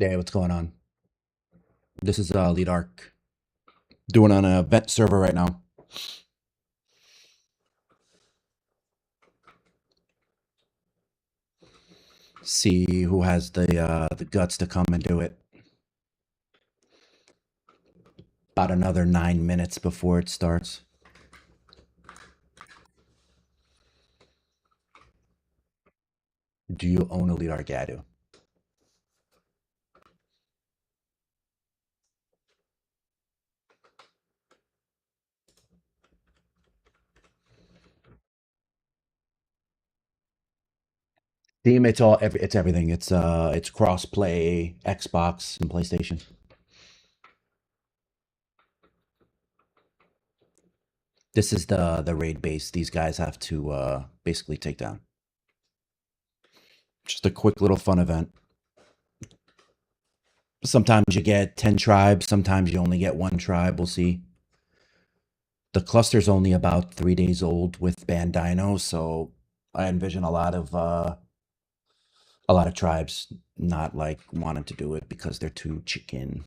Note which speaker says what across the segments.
Speaker 1: Hey, what's going on? This is EliteArk doing on a vet server right now. See who has the guts to come and do it. About another 9 minutes before it starts. Do you own EliteArk? Yeah, I do. Steam, it's everything. It's cross-play, Xbox and PlayStation. This is the raid base these guys have to basically take down. Just a quick little fun event. Sometimes you get 10 tribes, sometimes you only get one tribe. We'll see. The cluster's only about 3 days old with Bandino, so I envision a lot of tribes not like wanting to do it because they're too chicken.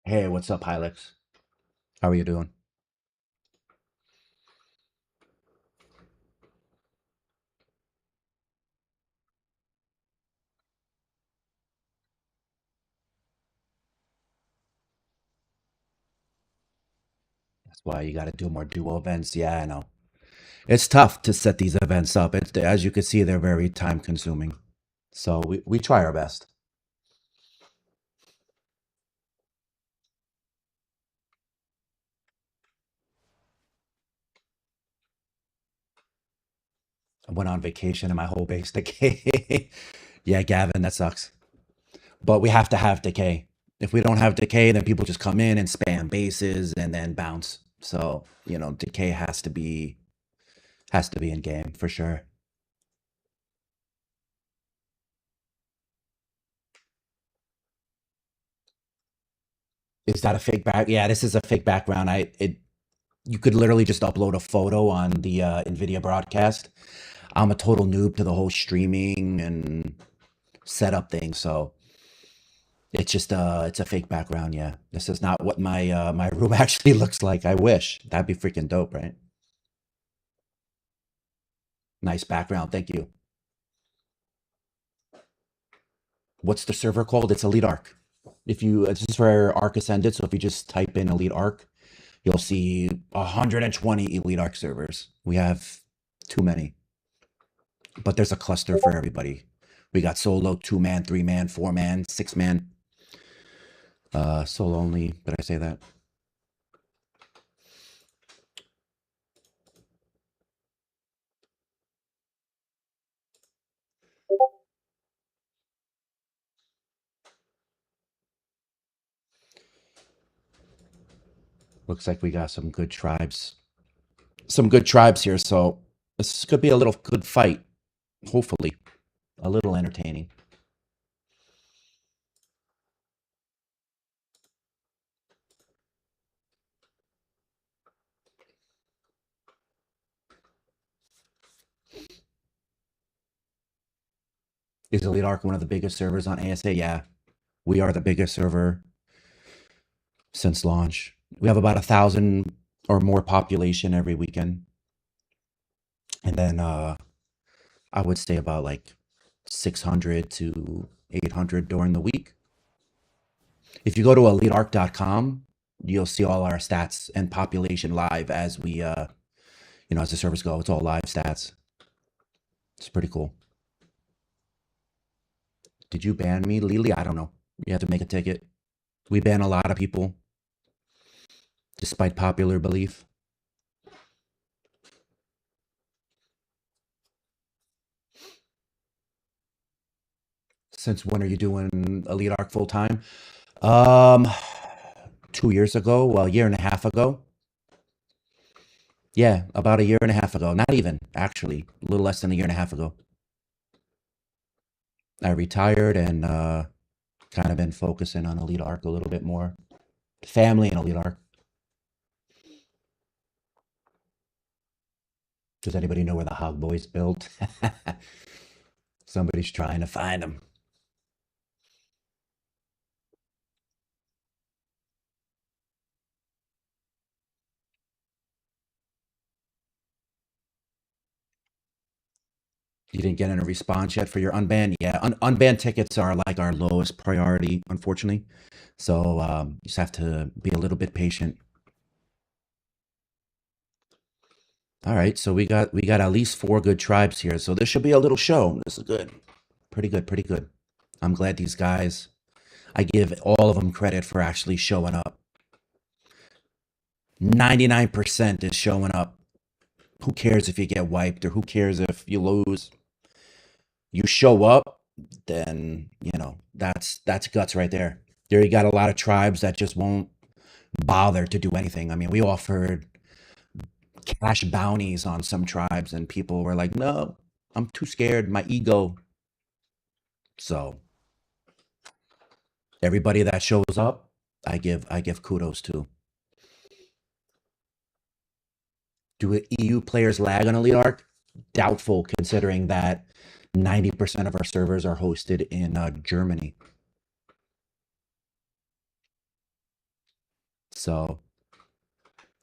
Speaker 1: Hey, what's up, Hilux? How are you doing? That's why you got to do more duo events. Yeah, I know. It's tough to set these events up. It's, as you can see, they're very time consuming. So we try our best. I went on vacation and my whole base decay. Yeah, Gavin, that sucks. But we have to have decay. If we don't have decay, then people just come in and spam bases and then bounce. So, decay has to be in game for sure. Is that a fake back? Yeah, this is a fake background. You could literally just upload a photo on the NVIDIA broadcast. I'm a total noob to the whole streaming and setup thing, so it's a fake background. Yeah, this is not what my room actually looks like. I wish that'd be freaking dope, right? Nice background, thank you. What's the server called? It's EliteArk. If you This is for Arc Ascended, so if you just type in EliteArk, you'll see 120 EliteArk servers. We have too many, but there's a cluster for everybody. We got solo, 2-man, 3-man, 4-man, 6-man. Solo only. Did I say that? Looks like we got some good tribes. Some good tribes here, so this could be a little good fight. Hopefully, a little entertaining. Is Elite Arc one of the biggest servers on ASA? Yeah, we are the biggest server since launch. We have about 1,000 or more population every weekend, and then I would say about like 600 to 800 during the week. If you go to EliteArk.com, you'll see all our stats and population live as as the servers go. It's all live stats. It's pretty cool. Did you ban me, Lily? I don't know. You have to make a ticket. We ban a lot of people, despite popular belief. Since when are you doing Elite Arc full time? Um, 2 years ago. Well, a year and a half ago. Yeah, about a year and a half ago. Not even, actually, a little less than a year and a half ago. I retired and Kind of been focusing on EliteArk a little bit more. Family and EliteArk. Does anybody know where the Hog Boys built? Somebody's trying to find them. You didn't get any response yet for your unbanned? Yeah, unbanned tickets are like our lowest priority, unfortunately. So you just have to be a little bit patient. All right, so we got at least 4 good tribes here. So this should be a little show. This is good. Pretty good, pretty good. I'm glad these guys, I give all of them credit for actually showing up. 99% is showing up. Who cares if you get wiped or who cares if you lose? You show up, then, that's guts right there. There you got a lot of tribes that just won't bother to do anything. I mean, we offered cash bounties on some tribes and people were like, "No, I'm too scared, my ego." So, everybody that shows up, I give kudos to. Do EU players lag on EliteArk? Doubtful, considering that 90% of our servers are hosted in Germany. So,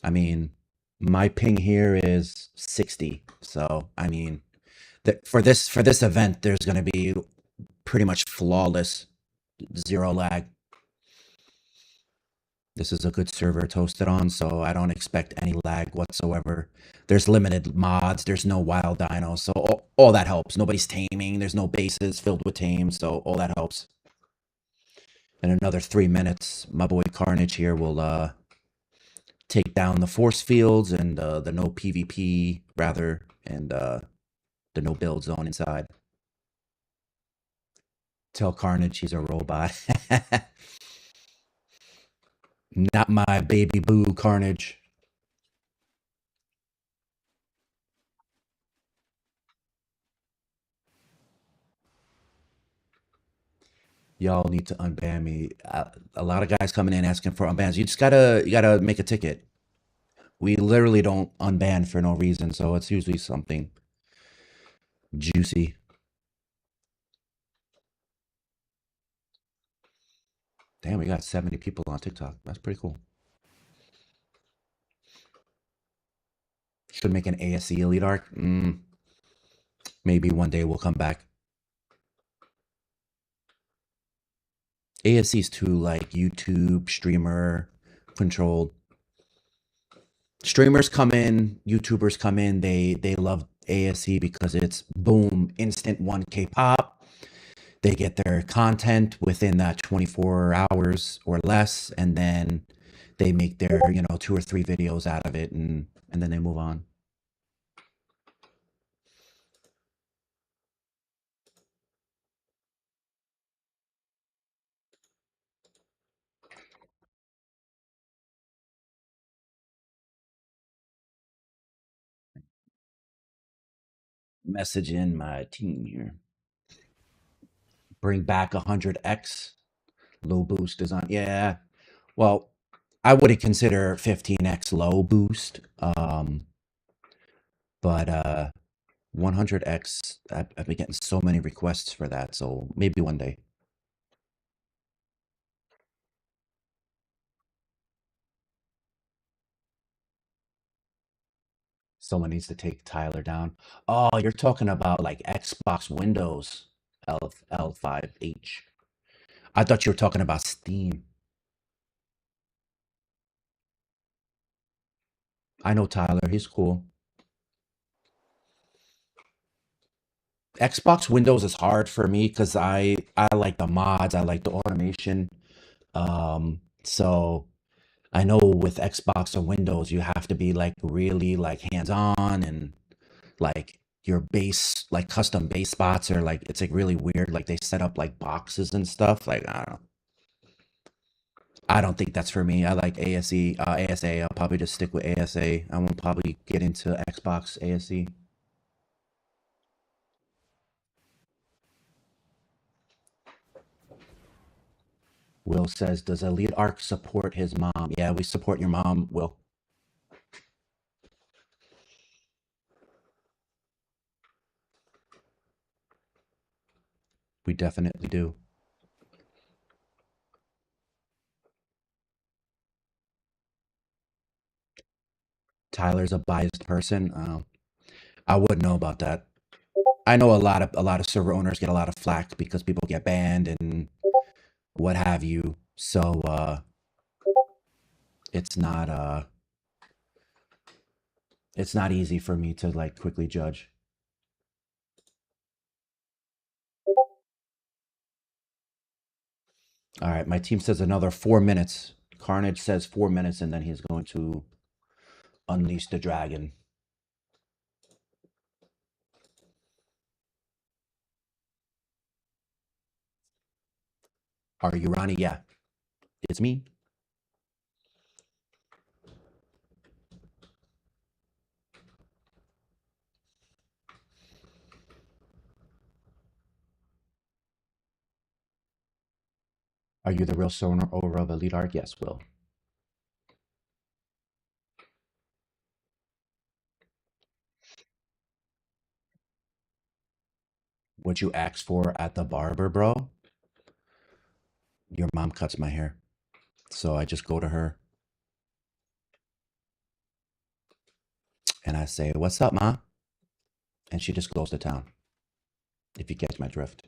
Speaker 1: I mean, my ping here is 60. So, I mean, for this event, there's going to be pretty much flawless, zero lag. This is a good server to host it on, so I don't expect any lag whatsoever. There's limited mods, there's no wild dinos, so all that helps. Nobody's taming, there's no bases filled with tames, so all that helps. In another 3 minutes, my boy Carnage here will take down the force fields and the no PvP, rather, and the no build zone inside. Tell Carnage he's a robot. Not my baby boo, Carnage. Y'all need to unban me. A lot of guys coming in asking for unbans. You gotta make a ticket. We literally don't unban for no reason, so it's usually something juicy. Damn, we got 70 people on TikTok. That's pretty cool. Should make an ASE EliteArk. Maybe one day we'll come back. ASE is too like YouTube streamer controlled. Streamers come in, YouTubers come in, they love ASE because it's boom, instant 1K pop. They get their content within that 24 hours or less, and then they make their, 2 or 3 videos out of it, and then they move on. Message in my team here. Bring back 100x. Low boost is on. Yeah. Well, I wouldn't consider 15x low boost. But 100x, I've been getting so many requests for that. So maybe one day. Someone needs to take Tyler down. Oh, you're talking about like Xbox Windows L5H. I thought you were talking about Steam. I know Tyler. He's cool. Xbox Windows is hard for me because I like the mods. I like the automation. So I know with Xbox or Windows, you have to be like really like hands on and like your base like custom base spots are like it's like really weird. Like they set up like boxes and stuff. Like I don't know. I don't think that's for me. I like ASA. I'll probably just stick with ASA. I won't probably get into Xbox ASE. Will says, does EliteArk support his mom? Yeah, we support your mom, Will. We definitely do. Tyler's a biased person. I wouldn't know about that. I know a lot of server owners get a lot of flack because people get banned and what have you. So it's not it's not easy for me to like quickly judge. All right, my team says another 4 minutes. Carnage says 4 minutes, and then he's going to unleash the dragon. Are you Ronnie? Yeah, it's me. Are you the real owner of EliteArk? Yes, Will. What you asked for at the barber, bro? Your mom cuts my hair, so I just go to her and I say, "What's up, ma?" And she just goes to town. If you catch my drift.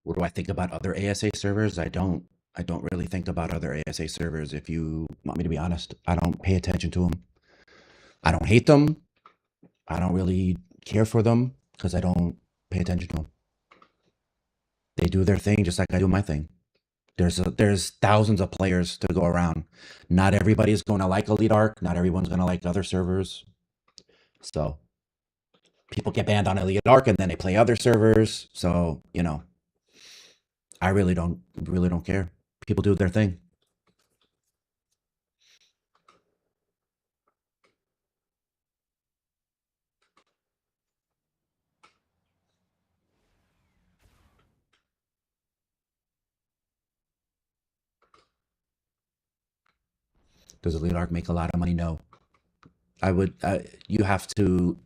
Speaker 1: What do I think about other ASA servers? I don't. I don't really think about other ASA servers. If you want me to be honest, I don't pay attention to them. I don't hate them. I don't really care for them because I don't pay attention to them. They do their thing just like I do my thing. There's thousands of players to go around. Not everybody's going to like EliteArk. Not everyone's going to like other servers. So people get banned on EliteArk and then they play other servers. So I really don't care. People do their thing. Does EliteArk make a lot of money? No. You have to.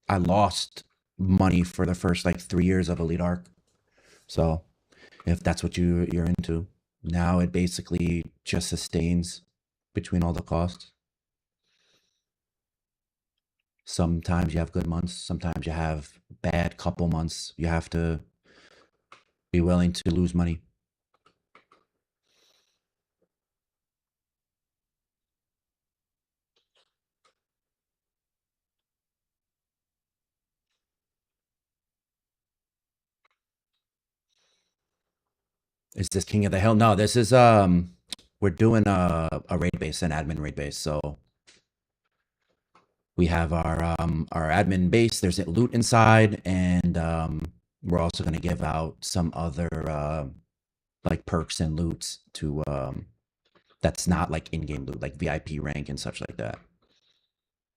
Speaker 1: I lost money for the first like 3 years of EliteArk. So if that's what you're into, now it basically just sustains between all the costs. Sometimes you have good months, sometimes you have bad couple months. You have to be willing to lose money. Is this King of the Hill? No, this is we're doing a raid base, an admin raid base. So we have our admin base. There's loot inside, and we're also going to give out some other like perks and loots to that's not like in-game loot, like VIP rank and such like that.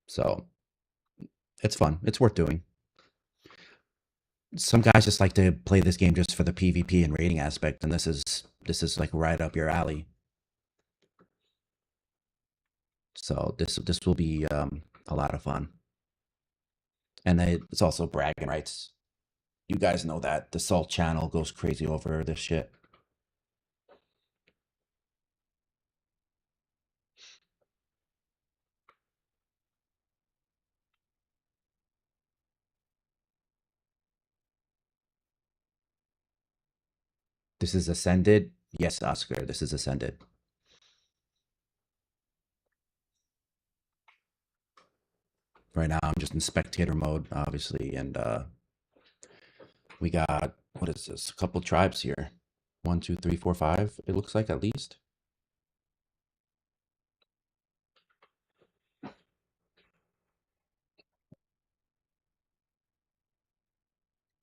Speaker 1: So it's fun. It's worth doing. Some guys just like to play this game just for the PvP and raiding aspect, and this is like right up your alley. So this will be a lot of fun, and it's also bragging rights. You guys know that the Salt channel goes crazy over this shit. This is Ascended. Yes, Oscar, this is Ascended. Right now, I'm just in spectator mode, obviously, and we got, what is this? A couple tribes here. One, two, three, four, five. It looks like at least.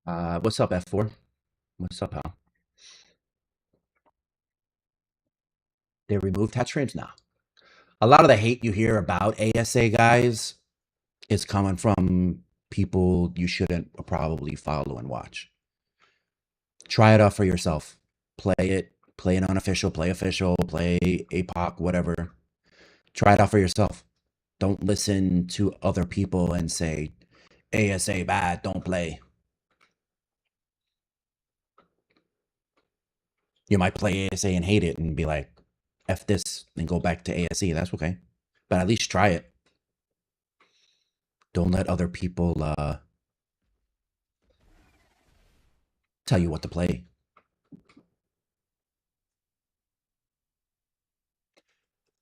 Speaker 1: What's up, F4? What's up, pal? They removed hat streams now. A lot of the hate you hear about ASA guys is coming from people you shouldn't probably follow and watch. Try it out for yourself. Play it unofficial, play official, play APOC, whatever. Try it out for yourself. Don't listen to other people and say, ASA bad, don't play. You might play ASA and hate it and be like, F this and go back to ASE. That's okay. But at least try it. Don't let other people tell you what to play.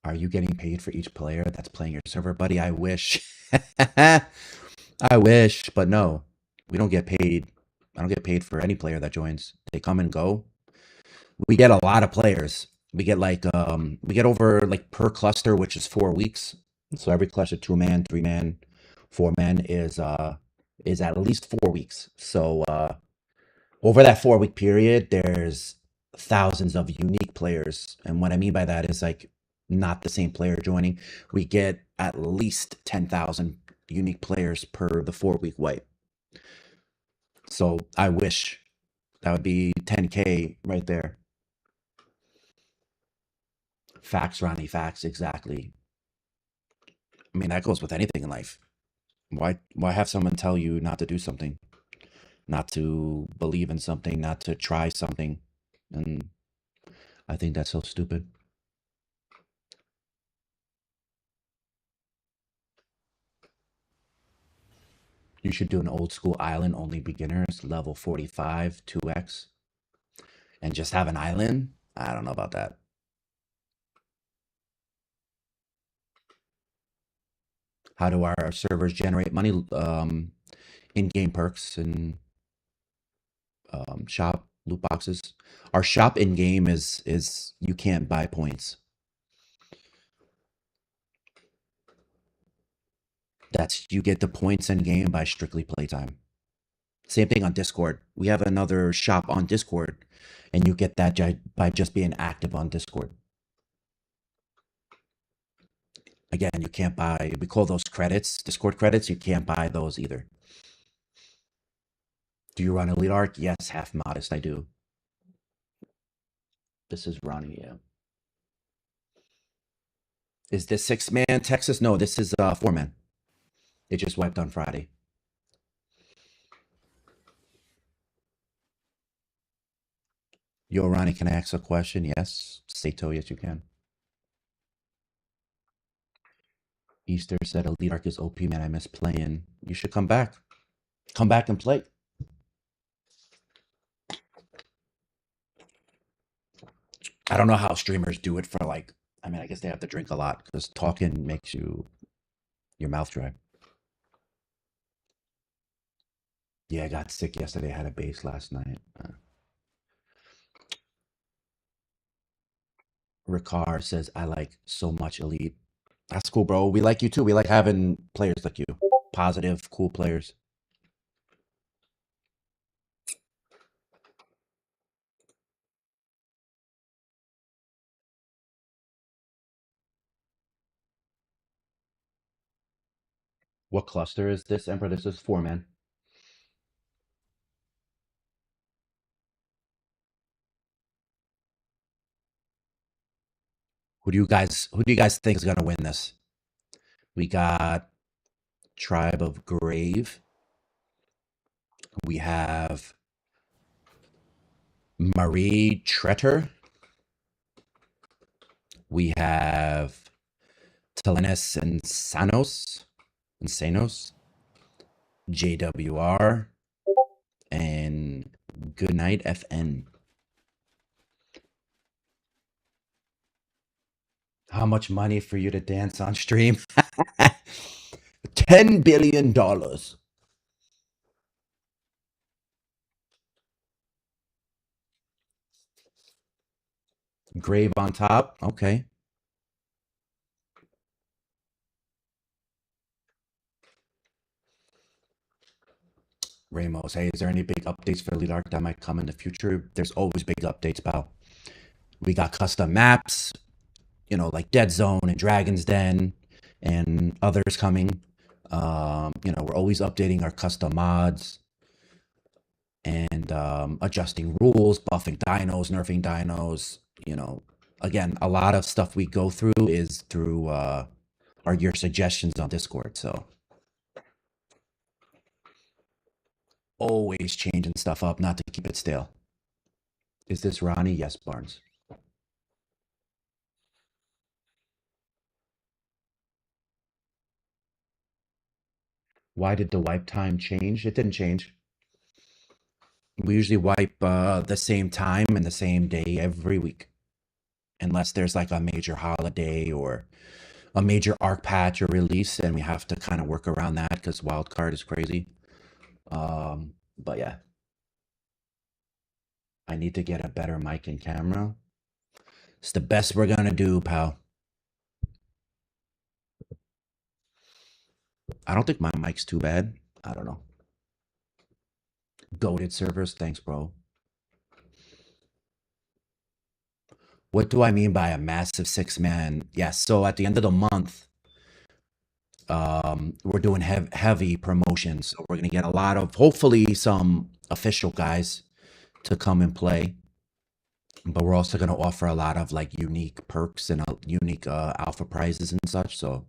Speaker 1: Are you getting paid for each player that's playing your server? Buddy, I wish. I wish, but no. We don't get paid. I don't get paid for any player that joins. They come and go. We get a lot of players. We get we get over like per cluster, which is 4 weeks. So every cluster, 2-man, 3-man, 4-man is at least 4 weeks. So over that 4 week period, there's thousands of unique players. And what I mean by that is like not the same player joining. We get at least 10,000 unique players per the 4 week wipe. So I wish that would be 10K right there. Facts, Ronnie, facts, exactly. I mean, that goes with anything in life. Why have someone tell you not to do something, not to believe in something, not to try something? And I think that's so stupid. You should do an old school island, only beginners, level 45, 2x, and just have an island. I don't know about that. How do our servers generate money? In-game perks and shop loot boxes. Our shop in-game is you can't buy points. That's you get the points in game by strictly playtime. Same thing on Discord. We have another shop on Discord, and you get that by just being active on Discord. Again, you can't buy, we call those credits, Discord credits. You can't buy those either. Do you run EliteArk? Yes, half modest, I do. This is Ronnie, yeah. Is this 6-man Texas? No, this is 4-man. It just wiped on Friday. Yo, Ronnie, can I ask a question? Yes. Sato, yes, you can. Easter said EliteArk is OP, man. I miss playing. You should come back. Come back and play. I don't know how streamers do it for like, I mean, I guess they have to drink a lot because talking makes your mouth dry. Yeah, I got sick yesterday. I had a base last night. Ricard says, I like so much Elite. That's cool, bro. We like you too. We like having players like you. Positive, cool players. What cluster is this, Emperor? This is 4-man. Who do you guys think is gonna win this? We got Tribe of Grave. We have Marie Tretter. We have Telenis and Sanos, JWR, and Goodnight FN. How much money for you to dance on stream? $10 billion. Grave on top. Okay. Ramos, hey, is there any big updates for EliteArk that might come in the future? There's always big updates, pal. We got custom maps. like Dead Zone and Dragon's Den and others coming. We're always updating our custom mods and adjusting rules, buffing dinos, nerfing dinos. Again, a lot of stuff we go through is through your suggestions on Discord. So always changing stuff up, not to keep it stale. Is this Ronnie? Yes, Barnes. Why did the wipe time change? It didn't change. We usually wipe the same time and the same day every week, unless there's like a major holiday or a major arc patch or release, and we have to kind of work around that because wildcard is crazy. But yeah, I need to get a better mic and camera. It's the best we're gonna do, pal. I don't think my mic's too bad. I don't know. Goated servers, thanks, bro. What do I mean by a massive 6-man? Yes, so at the end of the month, we're doing heavy promotions. So we're gonna get a lot of, hopefully, some official guys to come and play. But we're also gonna offer a lot of like unique perks and unique alpha prizes and such. So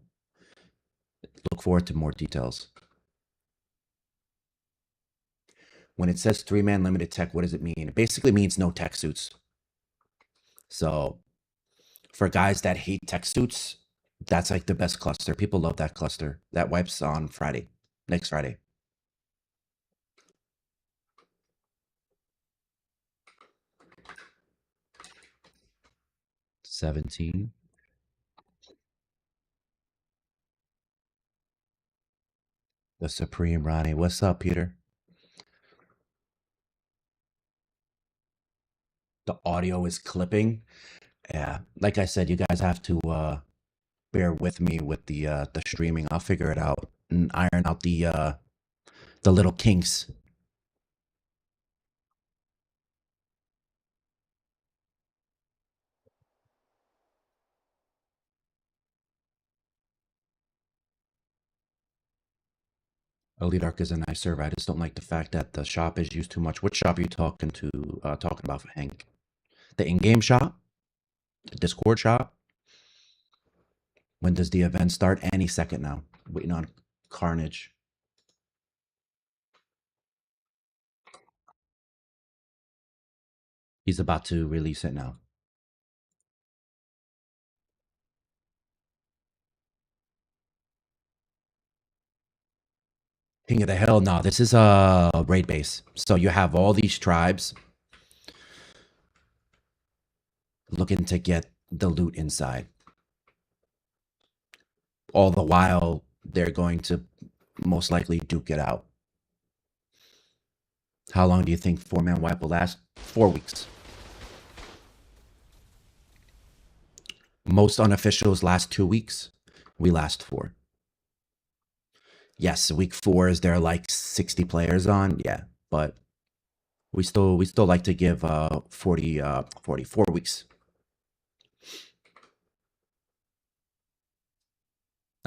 Speaker 1: look forward to more details. When it says 3-man limited tech, what does it mean? It basically means no tech suits. So for guys that hate tech suits, that's like the best cluster. People love that cluster. That wipes on Friday, next Friday. 17. The Supreme Ronnie. What's up, Peter? The audio is clipping. Yeah, like I said, you guys have to bear with me with the streaming. I'll figure it out and iron out the little kinks. EliteArk is a nice server. I just don't like the fact that the shop is used too much. Which shop are you talking about, for Hank? The in-game shop? The Discord shop? When does the event start? Any second now. Waiting on Carnage. He's about to release it now. King of the Hill. No, this is a raid base. So you have all these tribes looking to get the loot inside. All the while, they're going to most likely duke it out. How long do you think 4-man wipe will last? 4 weeks. Most unofficials last 2 weeks. We last 4. Yes, week 4 is there like 60 players on? Yeah, but we still like to give 44 weeks.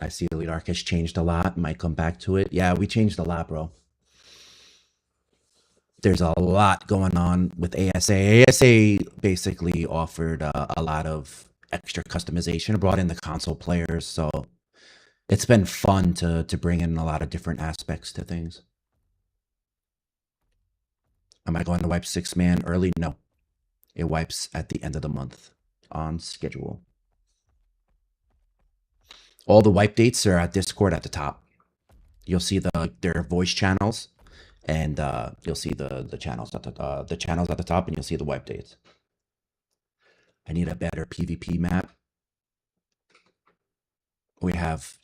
Speaker 1: I see EliteArk has changed a lot. Might come back to it. Yeah, we changed a lot, bro. There's a lot going on with ASA. ASA basically offered a lot of extra customization, brought in the console players, so it's been fun to bring in a lot of different aspects to things. Am I going to wipe 6-man early? No. It wipes at the end of the month on schedule. All the wipe dates are at Discord at the top. You'll see their voice channels, and you'll see the channels at the channels at the top, and you'll see the wipe dates. I need a better PvP map. We have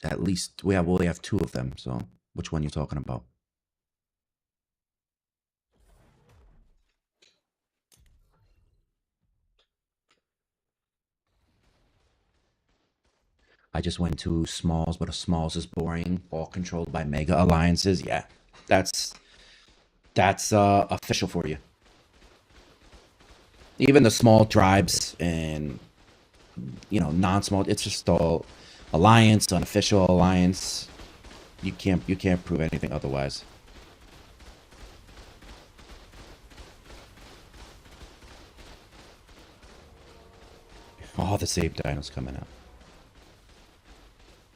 Speaker 1: we only have 2 of them. So which one are you talking about? I just went to Smalls, but a Smalls is boring. All controlled by mega alliances. Yeah, that's official for you. Even the small tribes and non-small. It's just all alliance, unofficial alliance. You can't prove anything otherwise. All the same dinos coming out.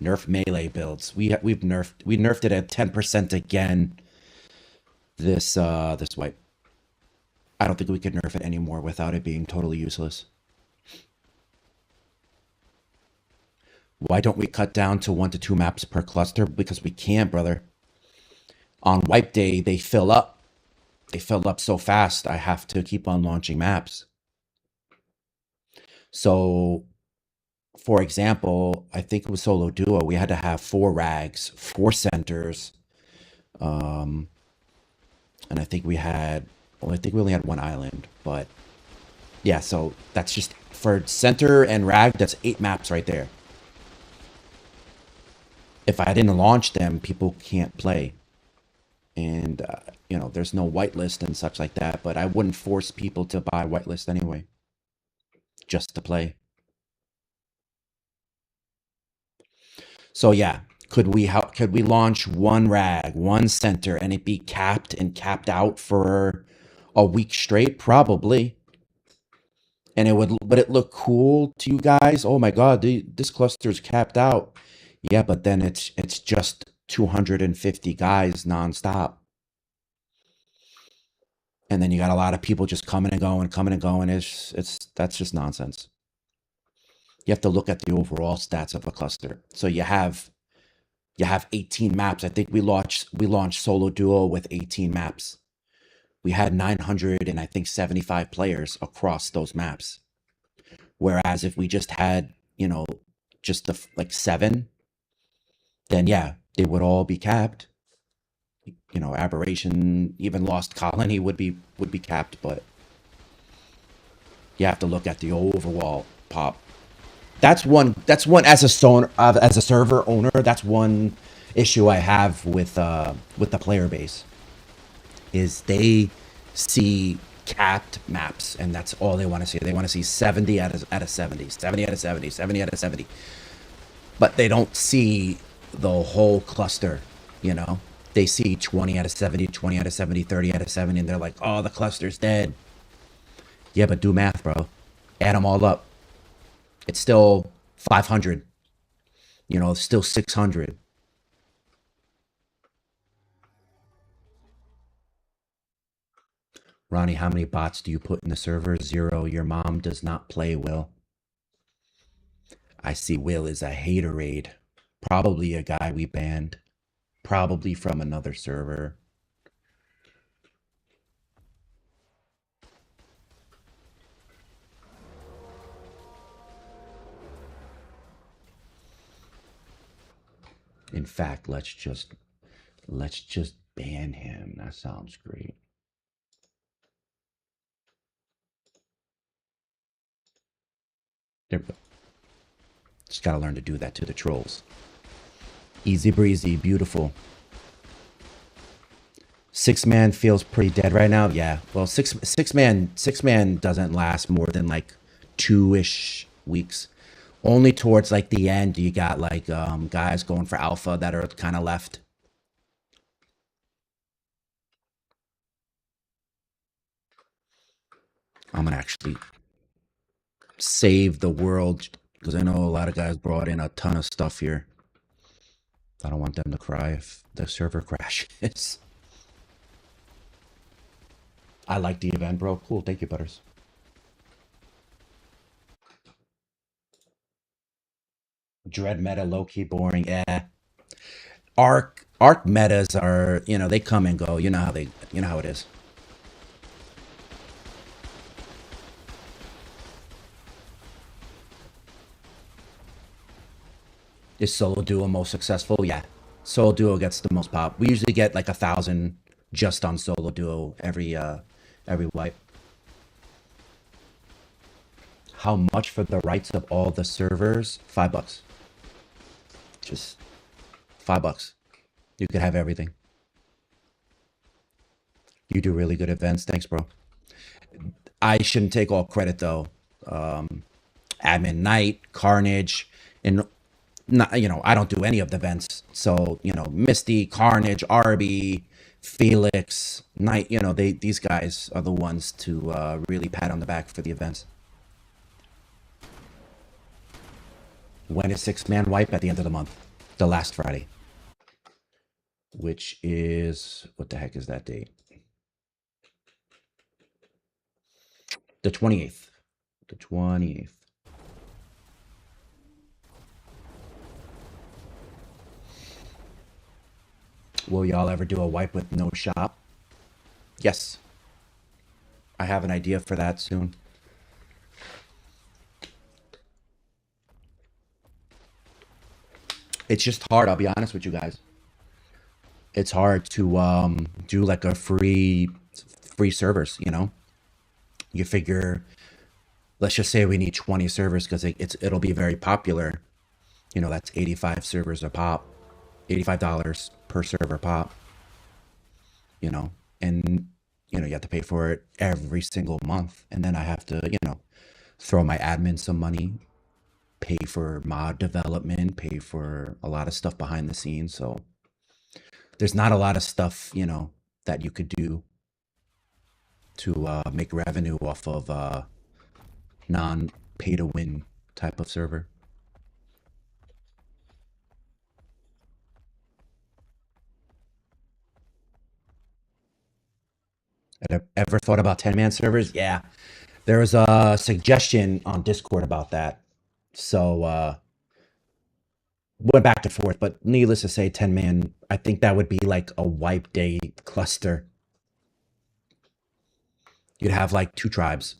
Speaker 1: Nerf melee builds. We nerfed it at 10% again this wipe. I don't think we could nerf it anymore without it being totally useless. Why don't we cut down to 1 to 2 maps per cluster? Because we can't, brother. On wipe day, they fill up. They fill up so fast, I have to keep on launching maps. So, for example, I think it was solo duo. We had to have 4 rags, 4 centers, and I think we only had 1 island. But yeah, so that's just for center and rag. That's 8 maps right there. If I didn't launch them, people can't play. And there's no whitelist and such like that, but I wouldn't force people to buy whitelist anyway, just to play. So yeah, could we launch 1 rag, 1 center, and it be capped and capped out for a week straight? Probably. And would it look cool to you guys? Oh my god, this cluster is capped out. Yeah, but then it's just 250 guys nonstop. And then you got a lot of people just coming and going, coming and going. That's just nonsense. You have to look at the overall stats of a cluster. So you have 18 maps. I think we launched solo duo with 18 maps. We had 900 and I think 75 players across those maps. Whereas if we just had, just like 7, then yeah, they would all be capped. Aberration, even Lost Colony would be capped, but you have to look at the overall pop. That's one as a server owner. That's one issue I have with the player base is they see capped maps, and that's all they want to see. They want to see 70 out of 70, 70 out of 70, 70 out of 70. But they don't see the whole cluster, you know? They see 20 out of 70, 20 out of 70, 30 out of 70, and they're like, oh, the cluster's dead. Yeah, but do math, bro. Add them all up. It's still 500. It's still 600. Ronnie, how many bots do you put in the server? 0. Your mom does not play, Will. I see Will is a haterade. Probably a guy we banned. Probably from another server. In fact, let's just ban him. That sounds great. There we go. Just gotta learn to do that to the trolls. Easy breezy, beautiful. 6-man feels pretty dead right now. Yeah. Well, six man doesn't last more than like 2-ish weeks. Only towards like the end, you got like guys going for alpha that are kind of left. I'm gonna actually save the world because I know a lot of guys brought in a ton of stuff here. I don't want them to cry if the server crashes. I like the event, bro. Cool. Thank you, Butters. Dread meta, low-key boring. Yeah. Arc metas are, they come and go. You know how it is. Is solo duo most successful? Yeah. Solo duo gets the most pop. We usually get like 1,000 just on solo duo every wipe. How much for the rights of all the servers? $5. Just $5. You could have everything. You do really good events. Thanks, bro. I shouldn't take all credit though. Admin Night, Carnage, and not, I don't do any of the events. So, Misty, Carnage, Arby, Felix, Knight, these guys are the ones to really pat on the back for the events. When is 6-man wipe? At the end of the month, the last Friday, which is, what the heck is that date? The 28th. The 28th. Will y'all ever do a wipe with no shop? Yes. I have an idea for that soon. It's just hard, I'll be honest with you guys. It's hard to do like a free servers, You figure, let's just say we need 20 servers because it'll be very popular. That's 85 servers a pop, $85 per server pop, and you have to pay for it every single month. And then I have to, throw my admin some money, pay for mod development, pay for a lot of stuff behind the scenes. So there's not a lot of stuff, that you could do to make revenue off of non-pay to win type of server. Ever thought about 10-man servers? Yeah, there was a suggestion on Discord about that. So went back and forth, but needless to say, 10-man, I think that would be like a wipe day cluster. You'd have like 2 tribes,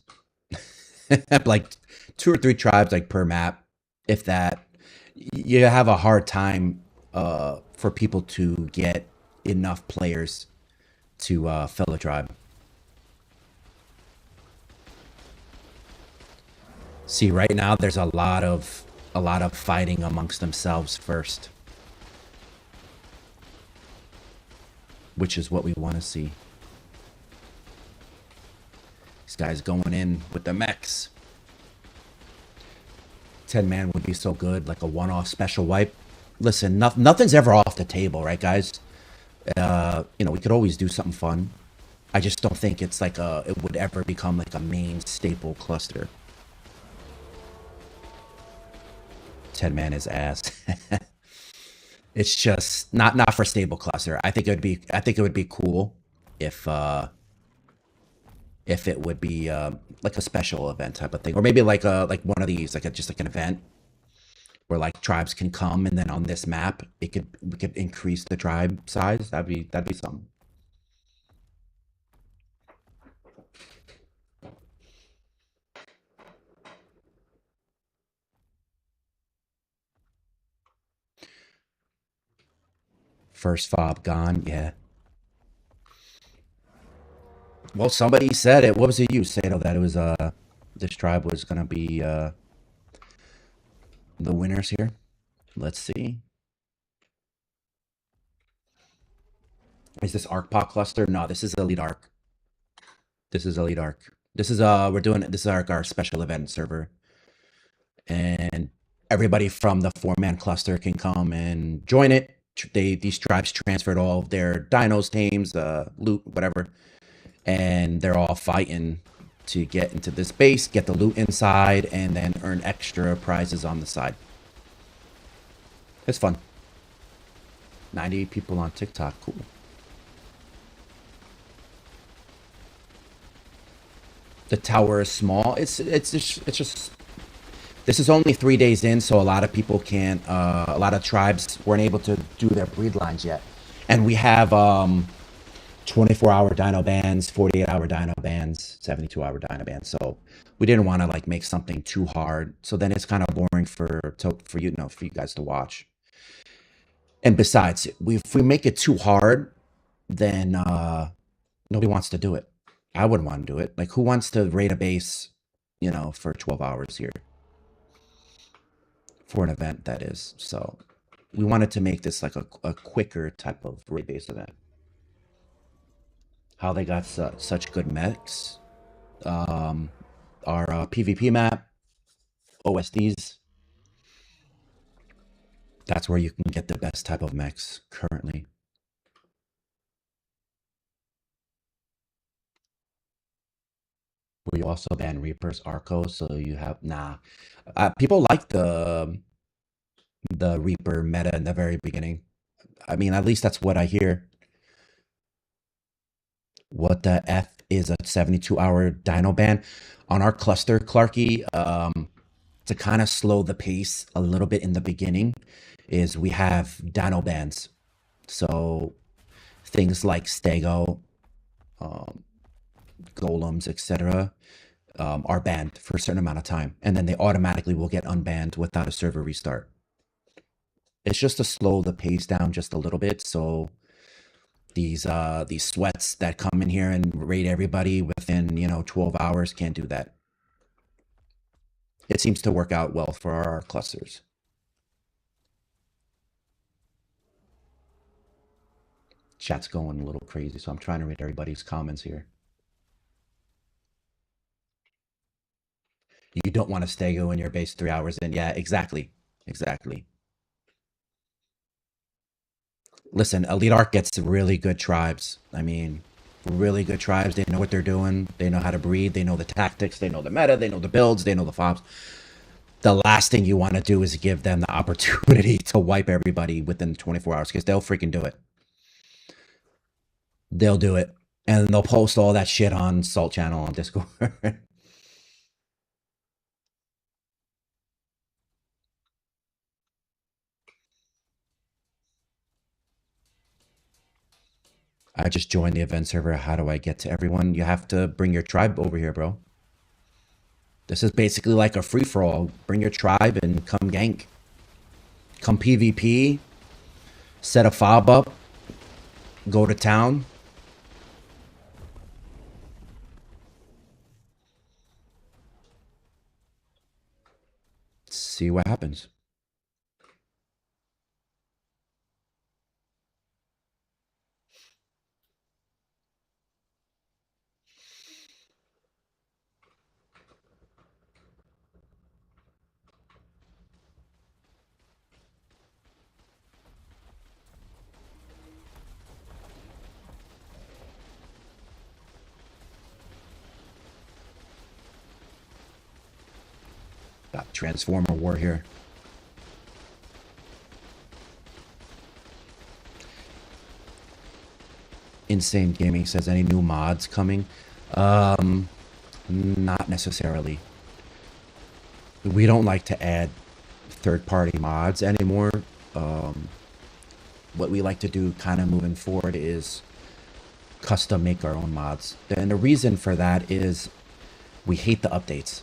Speaker 1: like 2 or 3 tribes, like per map, if that. You have a hard time for people to get enough players to fill a tribe. See, right now there's a lot of fighting amongst themselves first, which is what we want to see. These guys going in with the mechs. 10-man would be so good, like a one-off special wipe. Listen, nothing's ever off the table, right, guys? We could always do something fun. I just don't think it's like it would ever become like a main staple cluster. 10-man is ass. It's just not for stable cluster. I think it would be cool if it would be like a special event type of thing, or maybe like one of these, just like an event where like tribes can come, and then on this map we could increase the tribe size. That'd be something. First fob gone, yeah. Well, somebody said it. What was it you, Sato, that it was this tribe was gonna be the winners here? Let's see. Is this ArcPop cluster? No, this is EliteArk. This is EliteArk. This is this is our special event server. And everybody from the 4-man cluster can come and join it. These tribes transferred all of their dinos, tames, loot, whatever, and they're all fighting to get into this base, get the loot inside, and then earn extra prizes on the side. It's fun. 90 people on TikTok. Cool. The tower is small. It's just this is only 3 days in, so a lot of people can't. A lot of tribes weren't able to do their breed lines yet, and we have 24-hour dino bans, 48-hour dino bans, 72-hour dino bans. So we didn't want to like make something too hard. So then it's kind of boring for you guys to watch. And besides, if we make it too hard, then nobody wants to do it. I wouldn't want to do it. Like, who wants to raid a base, for 12 hours here? For an event, that is. So we wanted to make this like a quicker type of raid base event. How they got such good mechs. Our PvP map, OSDs, that's where you can get the best type of mechs currently. We also ban Reaper's Arco, so you have people like the Reaper meta in the very beginning. I mean, at least that's what I hear. What the F is a 72-hour dino ban? On our cluster, Clarky, to kind of slow the pace a little bit in the beginning, is we have dino bans. So things like Stego, um, golems, etc., are banned for a certain amount of time, and then they automatically will get unbanned without a server restart. It's just to slow the pace down just a little bit, so these sweats that come in here and raid everybody within 12 hours can't do that. It seems to work out well for our clusters. Chat's going a little crazy, so I'm trying to read everybody's comments here. You don't want to stego in your base 3 hours in. Yeah, exactly. Exactly. Listen, EliteArk gets really good tribes. I mean, really good tribes. They know what they're doing. They know how to breed. They know the tactics. They know the meta. They know the builds. They know the fobs. The last thing you want to do is give them the opportunity to wipe everybody within 24 hours, because they'll freaking do it. They'll do it. And they'll post all that shit on Salt Channel on Discord. I just joined the event server. How do I get to everyone? You have to bring your tribe over here, bro. This is basically like a free-for-all. Bring your tribe and come gank. Come PvP. Set a fob up. Go to town. See what happens. Got Transformer War here. Insane Gaming says, any new mods coming? Not necessarily. We don't like to add third-party mods anymore. What we like to do kind of moving forward is custom make our own mods. And the reason for that is we hate the updates.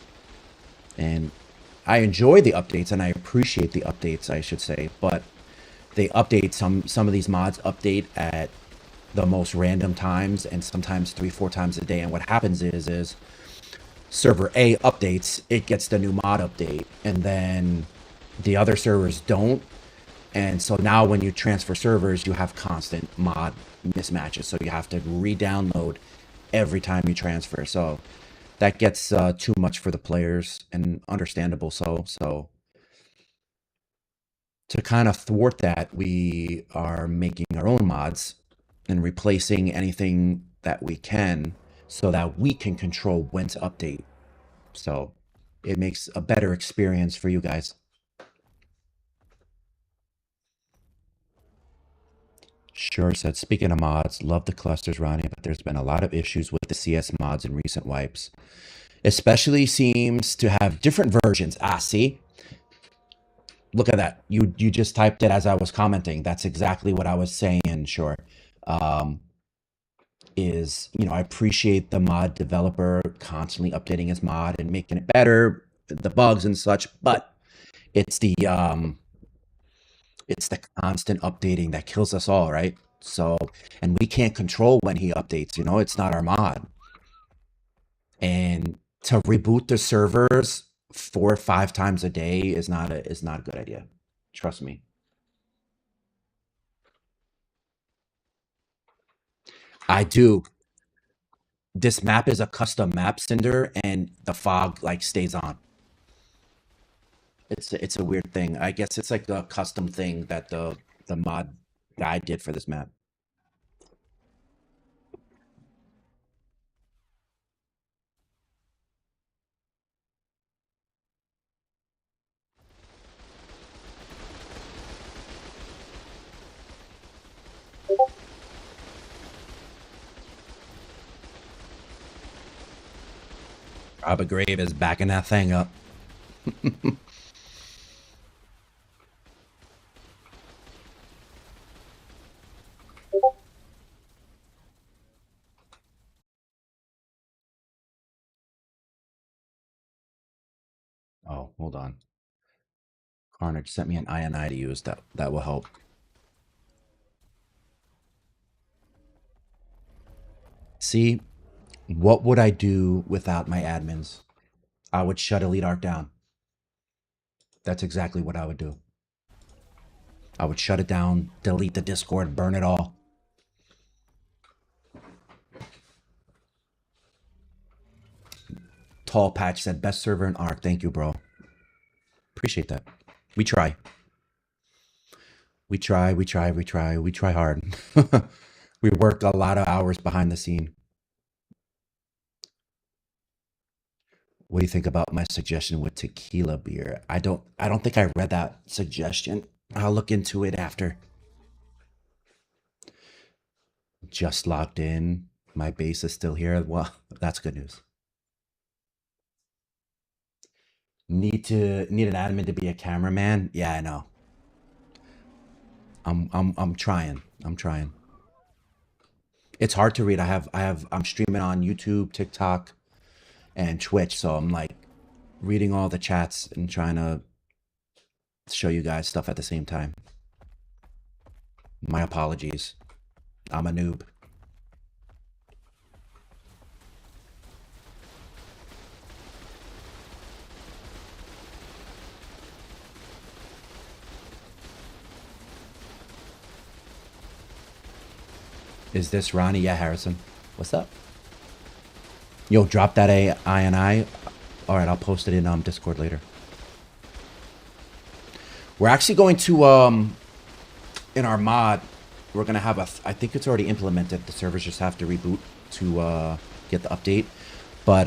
Speaker 1: And I enjoy the updates and I appreciate the updates, I should say, but they update some of these mods update at the most random times, and sometimes 3-4 times a day. And what happens is server A updates, it gets the new mod update, and then the other servers don't. And so now when you transfer servers, you have constant mod mismatches. So you have to re-download every time you transfer. So that gets too much for the players, and understandable so. To kind of thwart that, we are making our own mods and replacing anything that we can, so that we can control when to update. So it makes a better experience for you guys. Sure said, speaking of mods, love the clusters, Ronnie, but there's been a lot of issues with the CS mods in recent wipes. Especially seems to have different versions. See? Look at that. You just typed it as I was commenting. That's exactly what I was saying, sure. I appreciate the mod developer constantly updating his mod and making it better, the bugs and such, but it's the constant updating that kills us all, right? So, and we can't control when he updates, it's not our mod. And to reboot the servers 4 or 5 times a day is not a good idea. Trust me. I do. This map is a custom map, Cinder, and the fog like stays on. It's a weird thing. I guess it's like a custom thing that the mod guy did for this map. Abba Grave is backing that thing up. Oh, hold on. Carnage sent me an INI to use. That will help. See, what would I do without my admins? I would shut EliteArk down. That's exactly what I would do. I would shut it down, delete the Discord, burn it all. Tall Patch said, best server in Ark. Thank you, bro. Appreciate that. We try. We try hard. We work a lot of hours behind the scene. What do you think about my suggestion with tequila beer? I don't think I read that suggestion. I'll look into it after. Just logged in. My base is still here. Well, that's good news. Need an admin to be a cameraman? Yeah, I know. I'm trying. I'm trying. It's hard to read. I'm streaming on YouTube, TikTok, and Twitch, so I'm like reading all the chats and trying to show you guys stuff at the same time. My apologies. I'm a noob. Is this Ronnie? Yeah, Harrison. What's up? Yo, drop that INI. All right, I'll post it in Discord later. We're actually going to in our mod, we're gonna have I think it's already implemented. The servers just have to reboot to get the update. But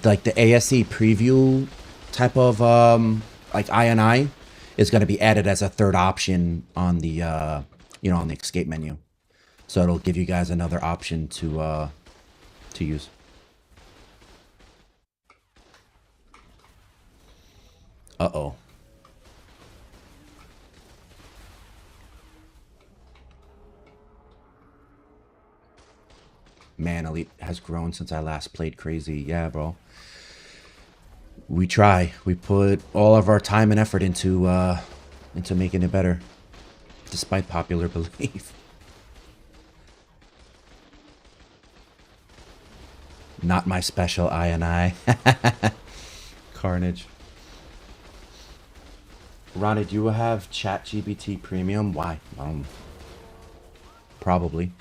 Speaker 1: like the ASE preview type of like INI is gonna be added as a third option on the on the escape menu. So it'll give you guys another option to use. Uh-oh. Man, Elite has grown since I last played crazy. Yeah, bro. We try. We put all of our time and effort into making it better, despite popular belief. Not my special INI. Carnage. Ronnie, do you have ChatGPT Premium? Why? Probably.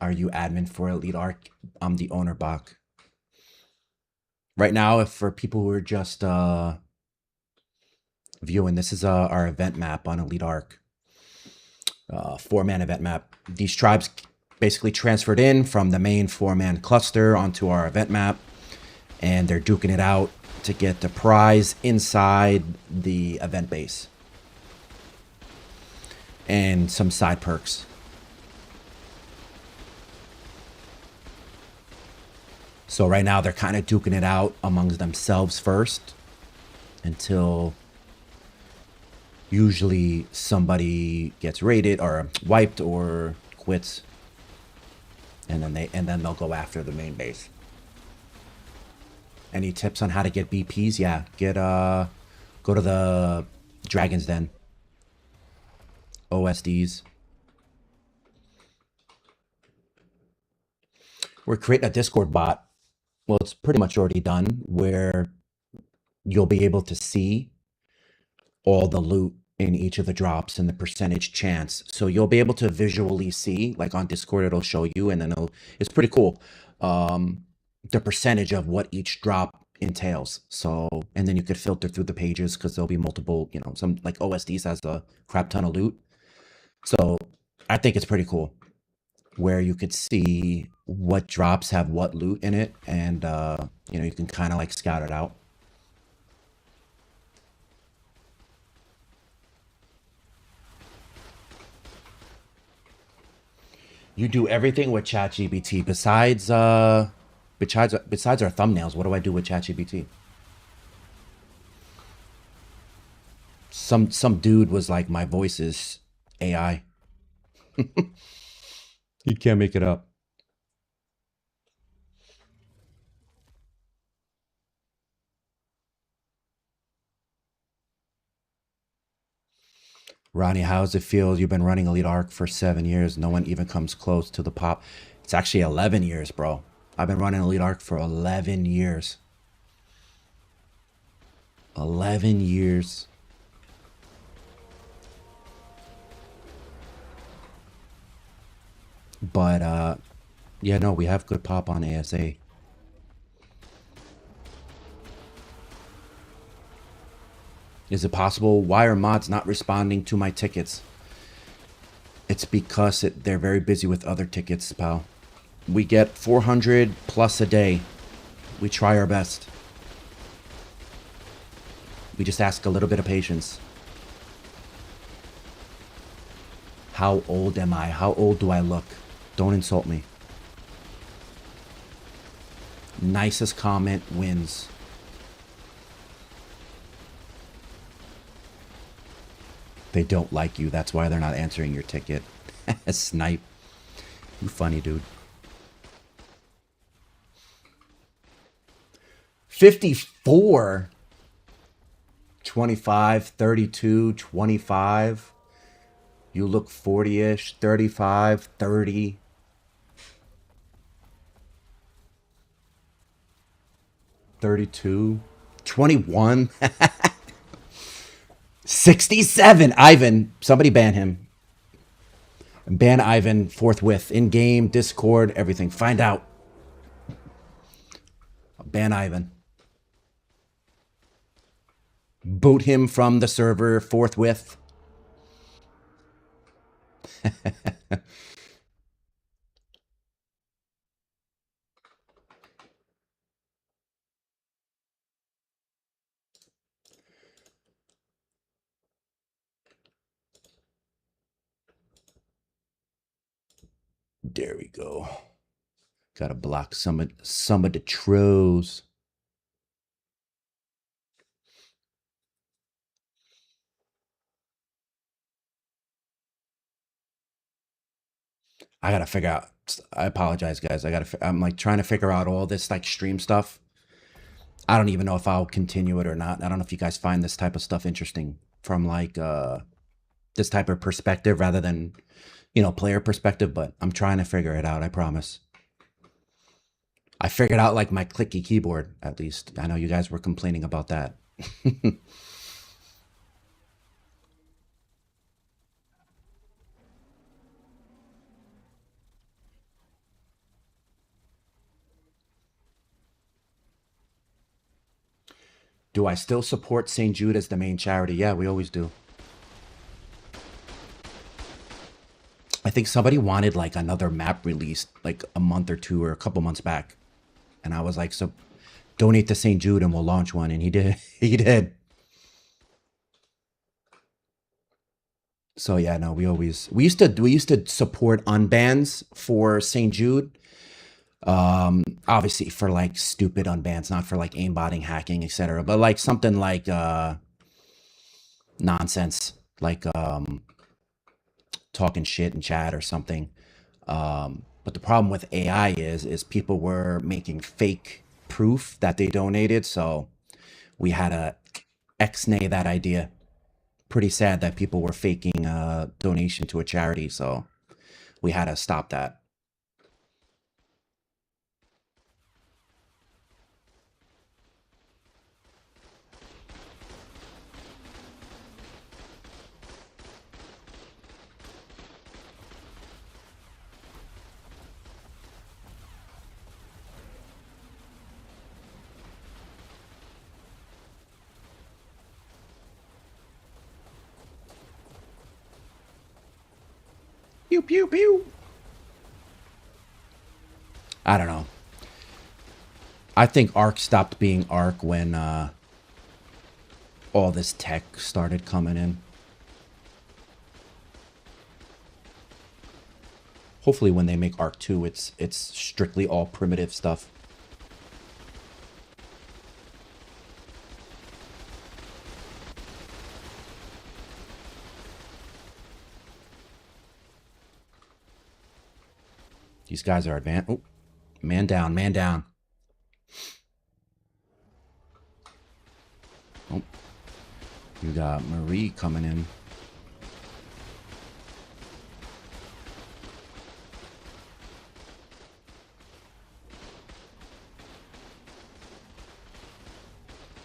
Speaker 1: Are you admin for EliteArk? I'm the owner, Bach. Right now, if for people who are just viewing, this is our event map on EliteArk. 4-man event map. These tribes basically transferred in from the main 4-man cluster onto our event map, and they're duking it out to get the prize inside the event base and some side perks. So right now they're kind of duking it out amongst themselves first until usually somebody gets raided or wiped or quits, and then they'll go after the main base. Any tips on how to get BPs? Yeah, go to the Dragon's Den. OSDs. We're creating a Discord bot. Well, it's pretty much already done, where you'll be able to see all the loot in each of the drops and the percentage chance. So you'll be able to visually see, like on Discord, it'll show you, and then it's pretty cool. The percentage of what each drop entails. So, and then you could filter through the pages because there'll be multiple, you know, some like OSDs has a crap ton of loot. So I think it's pretty cool where you could see what drops have what loot in it, and you know, you can kind of like scout it out. You do everything with ChatGPT besides our thumbnails. What do I do with ChatGPT? Some dude was like, my voice is AI. You can't make it up. Ronnie, how does it feel? You've been running EliteArk for 7 years. No one even comes close to the pop. It's actually 11 years, bro. I've been running EliteArk for 11 years. 11 years. But yeah, no, we have good pop on ASA. Is it possible? Why are mods not responding to my tickets? It's because they're very busy with other tickets, pal. We get 400 plus a day. We try our best. We just ask a little bit of patience. How old am I? How old do I look? Don't insult me. Nicest comment wins. They don't like you. That's why they're not answering your ticket. Snipe. You funny, dude. 54. 25, 32, 25. You look 40-ish, 35, 30. 32, 21. 67. Ivan, somebody ban him. Ban Ivan forthwith. In game, Discord, everything. Find out. Ban Ivan. Boot him from the server forthwith. There we go. Gotta block some of the trolls. I gotta figure out. I apologize, guys. I'm like trying to figure out all this like stream stuff. I don't even know if I'll continue it or not. I don't know if you guys find this type of stuff interesting from like this type of perspective rather than, you know, player perspective, but I'm trying to figure it out, I promise. I figured out like my clicky keyboard, at least. I know you guys were complaining about that. Do I still support St. Jude as the main charity? Yeah, we always do. I think somebody wanted like another map released like a month or two or a couple months back. And I was like, so donate to St. Jude and we'll launch one. And he did. He did. So yeah, no, we used to support unbans for St. Jude. Obviously for like stupid unbans, not for like aimbotting, hacking, etc. But like something like nonsense, like talking shit in chat or something. But the problem with AI is people were making fake proof that they donated, so we had to ex-nay that idea. Pretty sad that people were faking a donation to a charity, so we had to stop that. Pew pew pew. I don't know. I think Ark stopped being Ark when all this tech started coming in. Hopefully when they make Ark 2, it's strictly all primitive stuff. These guys are advanced. Oh, man down, man down. Oh, you got Marie coming in.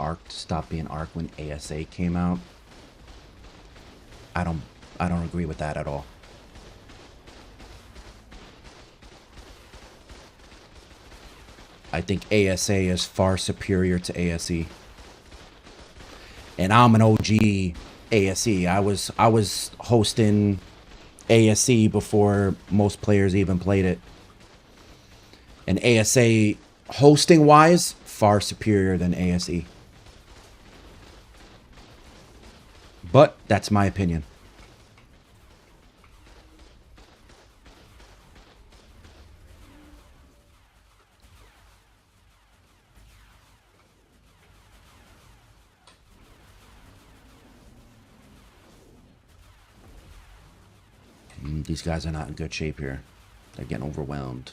Speaker 1: Ark stopped being Ark when ASA came out. I don't agree with that at all. I think ASA is far superior to ASE. And I'm an OG ASE. I was hosting ASE before most players even played it. And ASA hosting wise, far superior than ASE. But that's my opinion. These guys are not in good shape here. They're getting overwhelmed.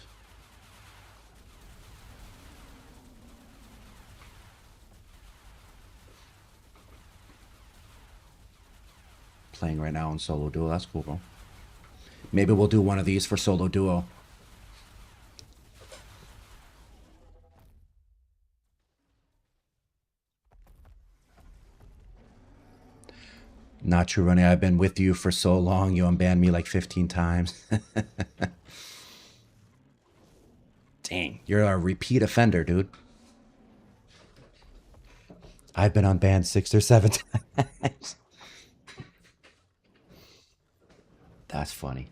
Speaker 1: Playing right now in solo duo. That's cool, bro. Maybe we'll do one of these for solo duo. Not true, Ronnie. I've been with you for so long. You unbanned me like 15 times. Dang, you're a repeat offender, dude. I've been unbanned 6 or 7 times. That's funny.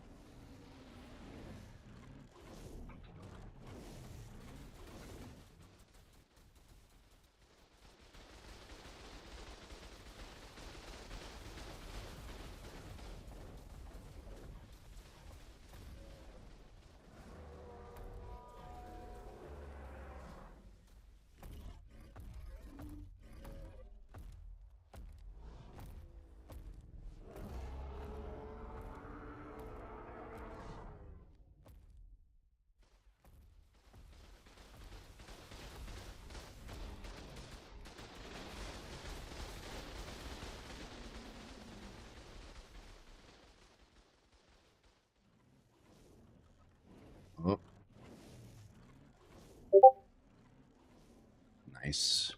Speaker 1: Oh, nice.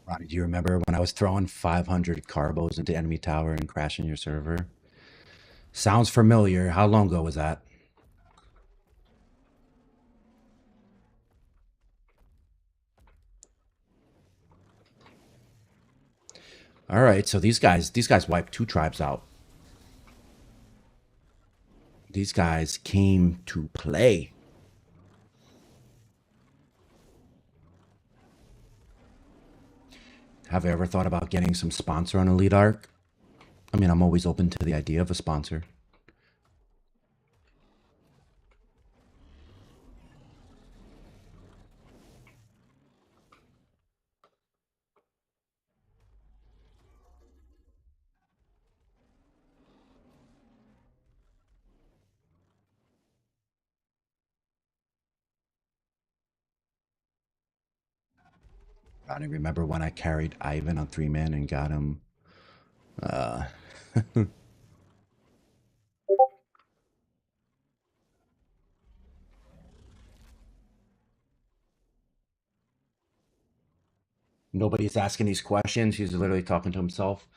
Speaker 1: Ronnie, do you remember when I was throwing 500 carbos into enemy tower and crashing your server? Sounds familiar. How long ago was that? All right, so these guys wiped 2 tribes out. These guys came to play. Have you ever thought about getting some sponsor on EliteArk? I mean, I'm always open to the idea of a sponsor. I don't remember when I carried Ivan on 3-man and got him. Nobody's asking these questions. He's literally talking to himself.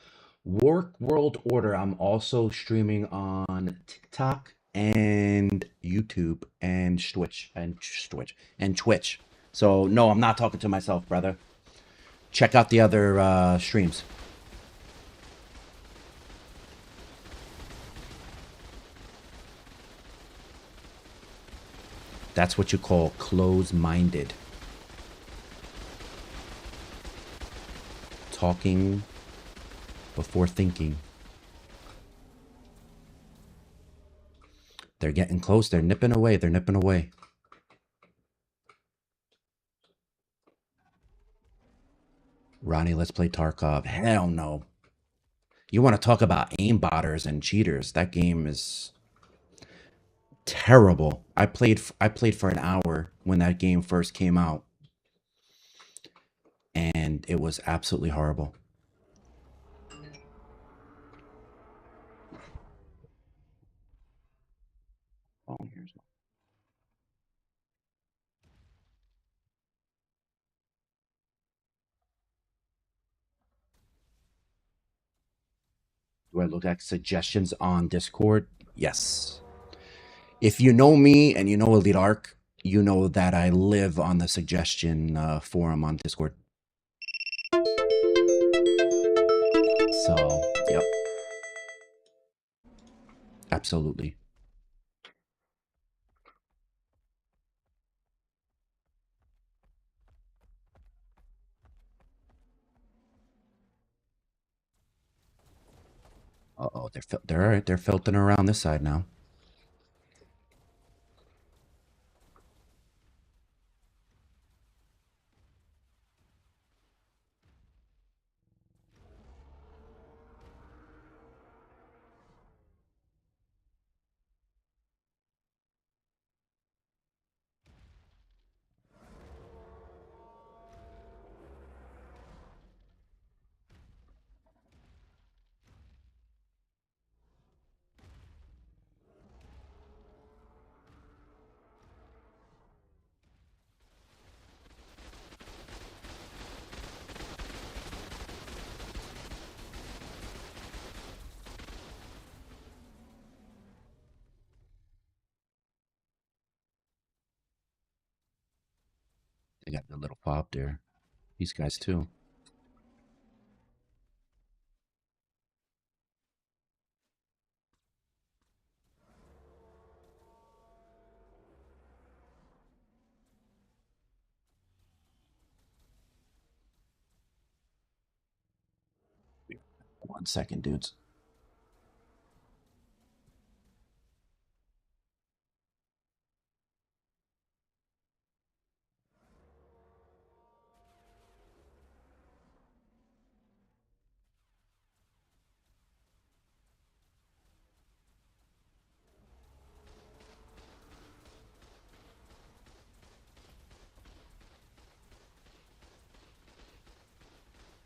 Speaker 1: World Order. I'm also streaming on TikTok and YouTube and Twitch. So no, I'm not talking to myself, brother. Check out the other streams. That's what you call close-minded. Talking before thinking. They're getting close. They're nipping away. They're nipping away. Ronnie, let's play Tarkov. Hell no. You want to talk about aimbotters and cheaters? That game is terrible. I played for an hour when that game first came out, and it was absolutely horrible. Oh, here's one. Do I look at suggestions on Discord? Yes. If you know me and you know EliteArk, you know that I live on the suggestion forum on Discord. So, yep, absolutely. Uh-oh, they're all right. They're filtering around this side now. They got the little fob there. These guys too. One second, dudes.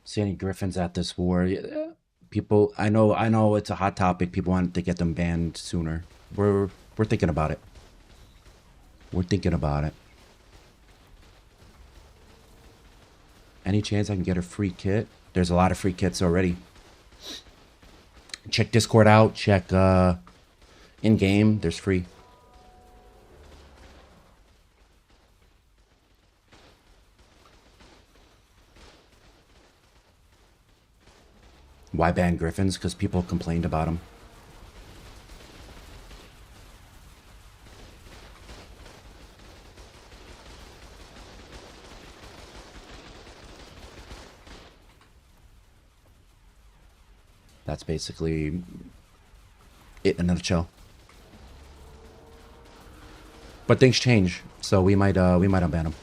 Speaker 1: See any Griffins at this war? Yeah, people, I know it's a hot topic. People want to get them banned sooner. We're thinking about it. We're thinking about it. Any chance I can get a free kit? There's a lot of free kits already. Check Discord out. Check in game. There's free. Why ban Griffins? Because people complained about them. That's basically it in a nutshell. But things change, so we might unban them.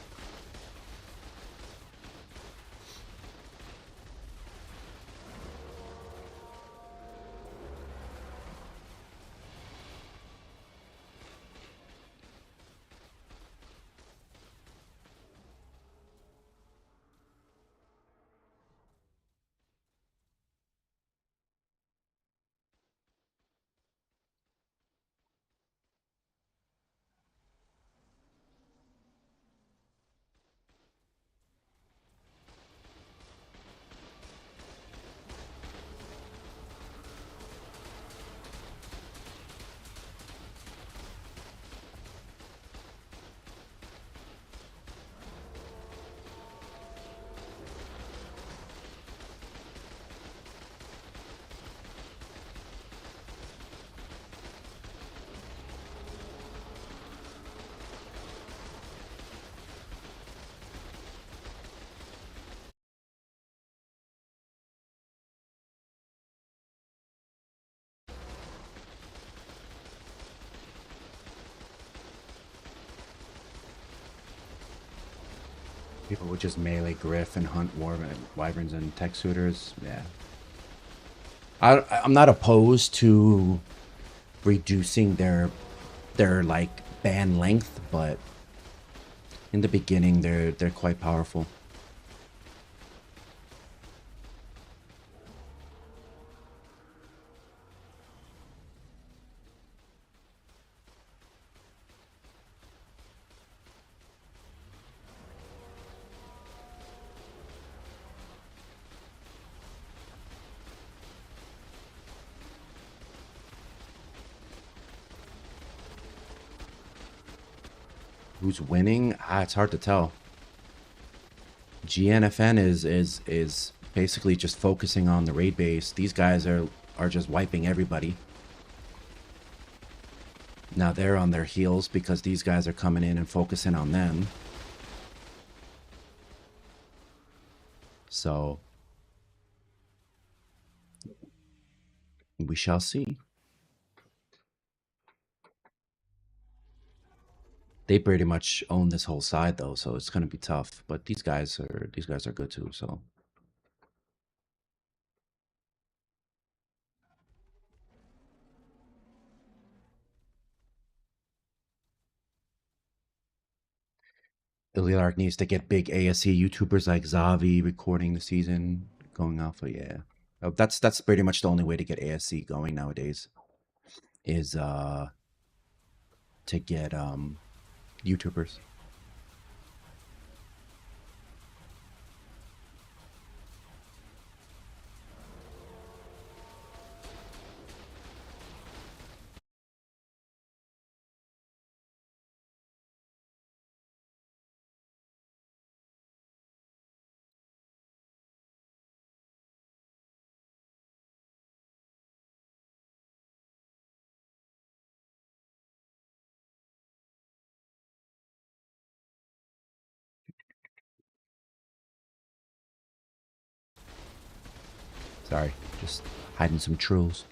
Speaker 1: People would just melee griff and hunt wyverns and tech suitors. Yeah. I'm not opposed to reducing their like ban length, but in the beginning they're quite powerful. Who's winning? It's hard to tell. GNFN is basically just focusing on the raid base. These guys are just wiping everybody. Now they're on their heels because these guys are coming in and focusing on them. So we shall see. They pretty much own this whole side though, so it's gonna be tough. But these guys are good too. So EliteArk needs to get big ASC YouTubers like Zavi recording the season, going alpha. Yeah, that's pretty much the only way to get ASC going nowadays. Is to get YouTubers. Sorry, just hiding some trolls.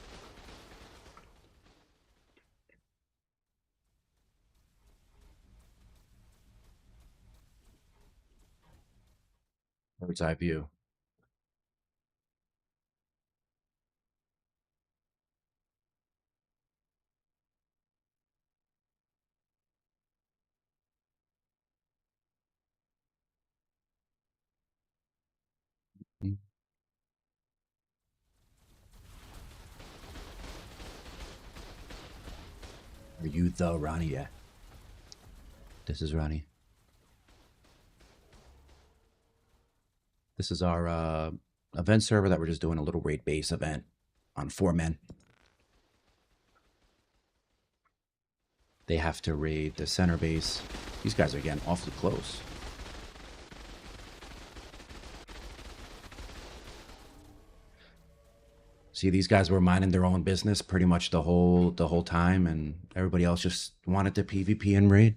Speaker 1: Bird's eye view. Mm. Are you the Ronnie? Yeah. This is Ronnie. This is our event server that we're just doing a little raid base event on 4 men. They have to raid the center base. These guys are getting awfully close. See, these guys were minding their own business pretty much the whole time, and everybody else just wanted to PvP and raid.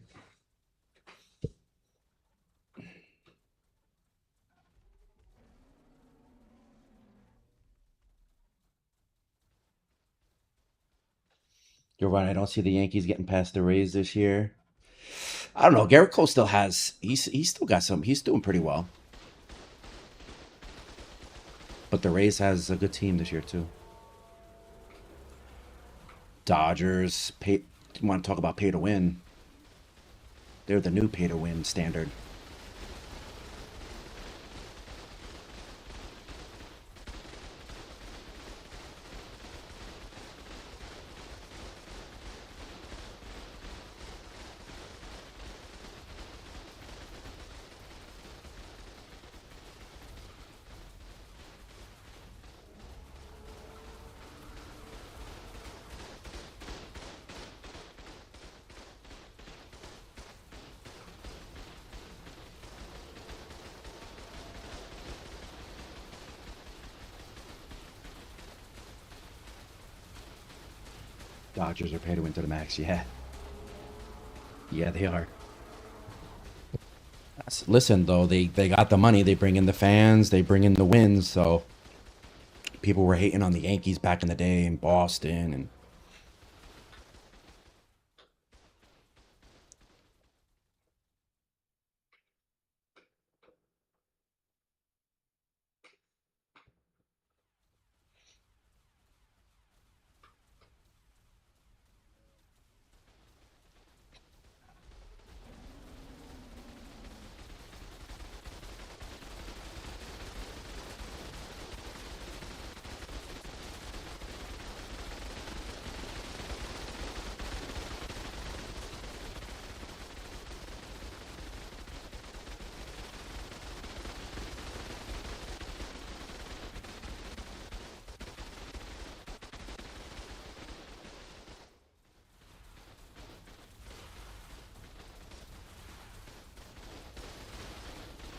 Speaker 1: You're right. I don't see the Yankees getting past the Rays this year. I don't know. Garrett Cole still has. He's still got some. He's doing pretty well. But the Rays has a good team this year too. Dodgers. You want to talk about pay to win? They're the new pay to win standard. Dodgers are pay to win to the max. Yeah. Yeah, they are. Listen, though, they got the money. They bring in the fans. They bring in the wins. So people were hating on the Yankees back in the day in Boston. And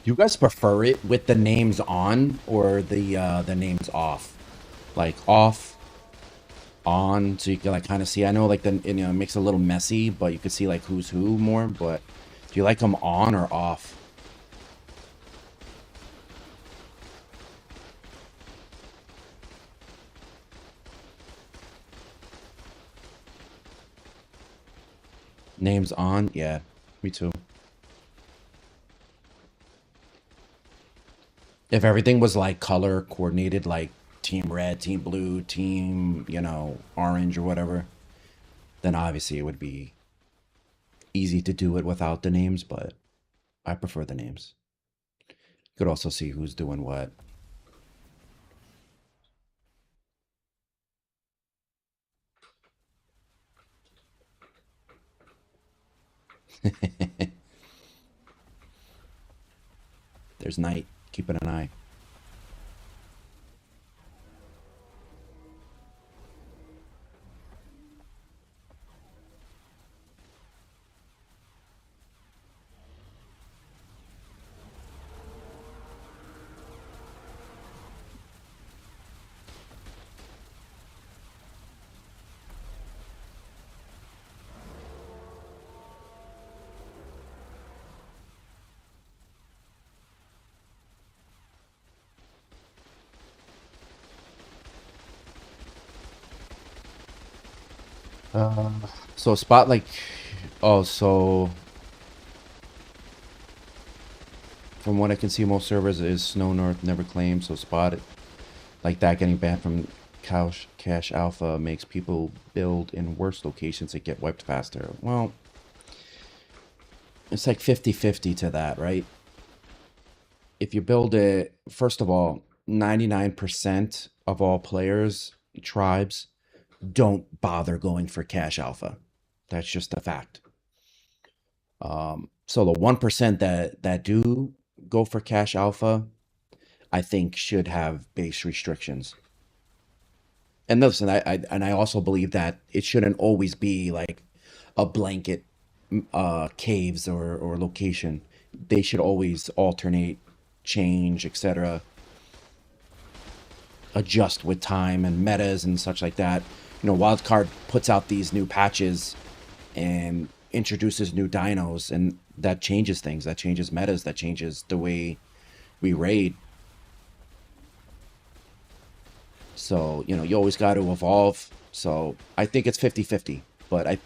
Speaker 1: Do you guys prefer it with the names on or the names off? Like off, on, so you can like kind of see. I know like it makes it a little messy, but you can see like who's who more. But do you like them on or off? Names on? Yeah, me too. If everything was like color coordinated, like team red, team blue, team, orange or whatever, then obviously it would be easy to do it without the names, but I prefer the names. You could also see who's doing what. There's night. Keeping an eye. Uh, so spot like, oh, so from what I can see, most servers is Snow North never claimed. So spot it like that getting banned from Cache Alpha makes people build in worse locations that get wiped faster. Well, it's like 50-50 to that, right? If you build it, first of all, 99% of all players, tribes, don't bother going for Cache Alpha. That's just a fact. So the 1% that do go for Cache Alpha, I think should have base restrictions. And listen, I also believe that it shouldn't always be like a blanket caves or location. They should always alternate, change, etc., adjust with time and metas and such like that. Wildcard puts out these new patches and introduces new dinos, and that changes things. That changes metas. That changes the way we raid. So, you always got to evolve. So I think it's 50-50. But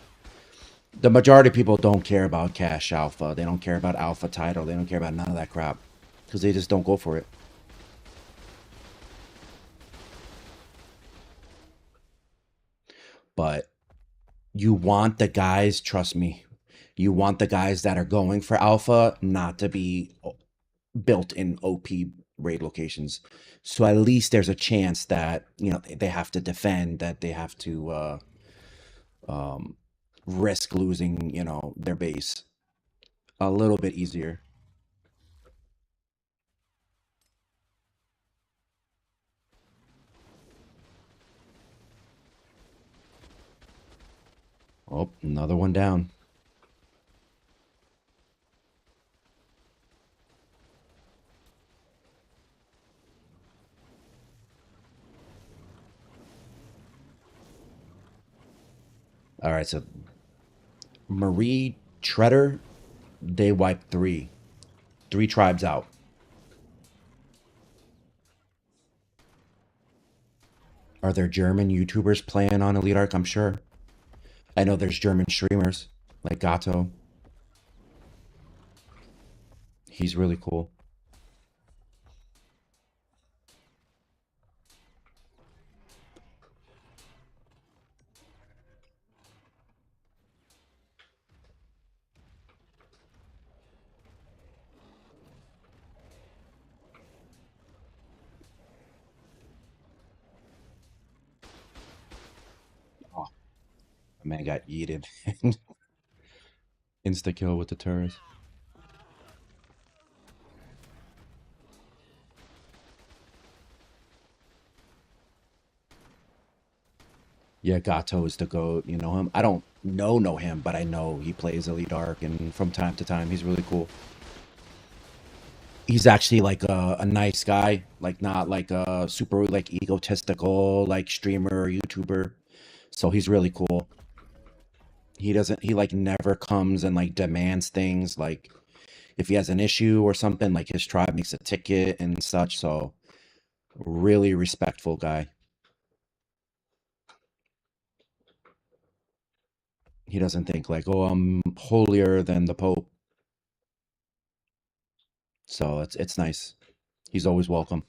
Speaker 1: the majority of people don't care about Cache Alpha. They don't care about Alpha title. They don't care about none of that crap because they just don't go for it. But you want the guys, trust me, you want the guys that are going for Alpha not to be built in OP raid locations. So at least there's a chance that, they have to defend, that they have to um, risk losing, their base a little bit easier. Oh, another one down. All right, so Marie Treader, they wiped three tribes out. Are there German YouTubers playing on EliteArk? I'm sure. I know there's German streamers like Gato. He's really cool. Oh, man got yeeted. Insta kill with the turrets. Yeah, Gato is the GOAT. You know him? I don't know him, but I know he plays EliteArk, and from time to time, he's really cool. He's actually like a nice guy, like not like a super like egotistical like streamer or YouTuber. So he's really cool. He doesn't he like never comes and like demands things like if he has an issue or something, like his tribe makes a ticket and such. So really respectful guy. He doesn't think like, oh, I'm holier than the Pope. So it's nice. He's always welcome.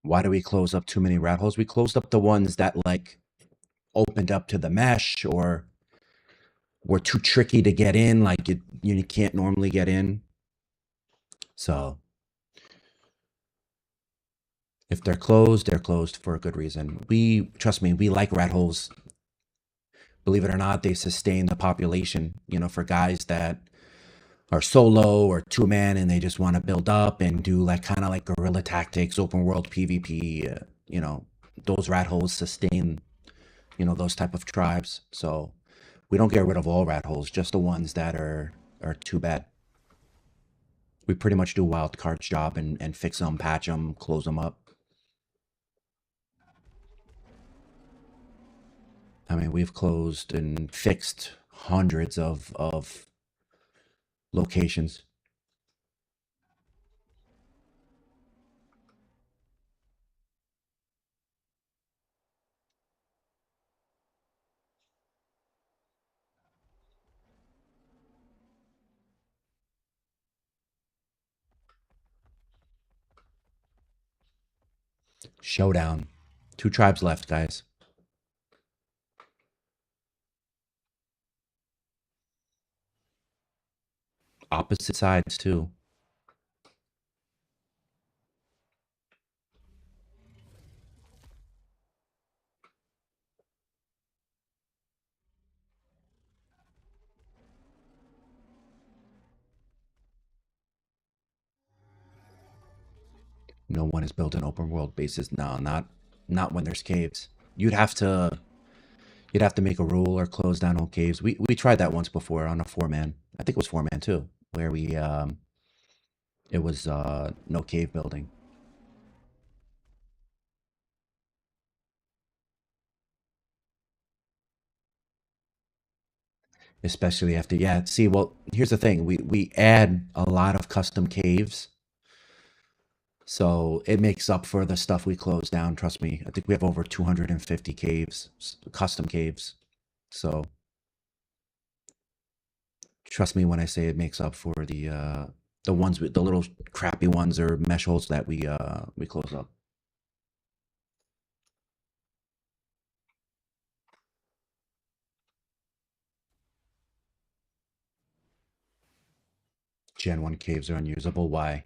Speaker 1: Why do we close up too many rat holes? We closed up the ones that like opened up to the mesh or were too tricky to get in, like you can't normally get in. So if they're closed for a good reason. We trust me, we like rat holes. Believe it or not, they sustain the population. For guys that are solo or two man and they just want to build up and do like kind of like guerrilla tactics, open world PvP. Those rat holes sustain those type of tribes. So we don't get rid of all rat holes, just the ones that are too bad. We pretty much do wild cards job and fix them, patch them, close them up. I mean, we've closed and fixed hundreds of locations. Showdown. Two tribes left, guys. Opposite sides too. No one is built an open world bases. No, not when there's caves. You'd have to make a rule or close down all caves. We tried that once before on a 4 man. I think it was 4 man too, where we it was no cave building. Especially after, yeah, see, well, here's the thing. We add a lot of custom caves. So it makes up for the stuff we closed down. Trust me. I think we have over 250 caves, custom caves. So trust me when I say it makes up for the ones with the little crappy ones or mesh holes that we close up. Gen 1 caves are unusable. Why?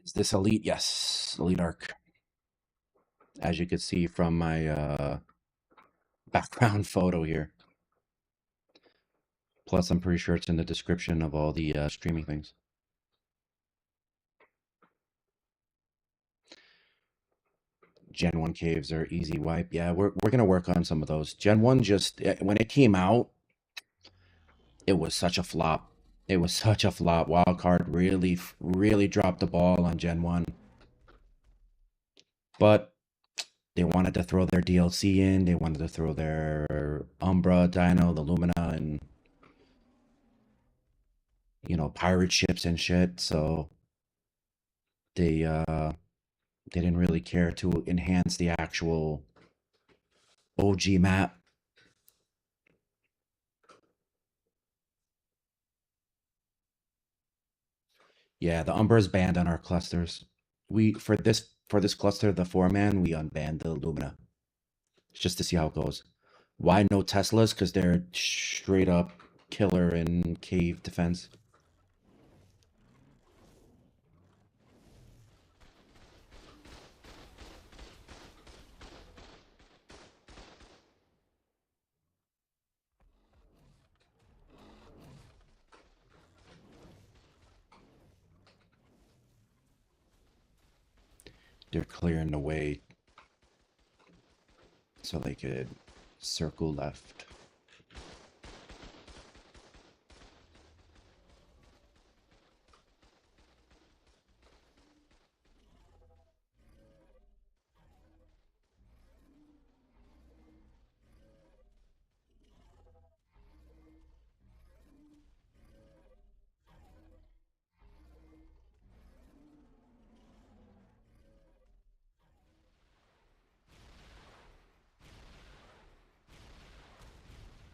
Speaker 1: Is this Elite? Yes, EliteArk. As you can see from my background photo here. Plus, I'm pretty sure it's in the description of all the streaming things. Gen 1 caves are easy wipe. Yeah, we're gonna work on some of those. Gen 1 just when it came out, it was such a flop. It was such a flop. Wildcard really dropped the ball on Gen 1. But they wanted to throw their DLC in, they wanted to throw their Umbra, Dino, the Lumina, and pirate ships and shit. So they didn't really care to enhance the actual OG map. Yeah, the Umbra is banned on our clusters. We for this cluster, the 4-man, we unbanned the Lumina. Just to see how it goes. Why no Teslas? Because they're straight up killer in cave defense. They're clearing the way so they could circle left.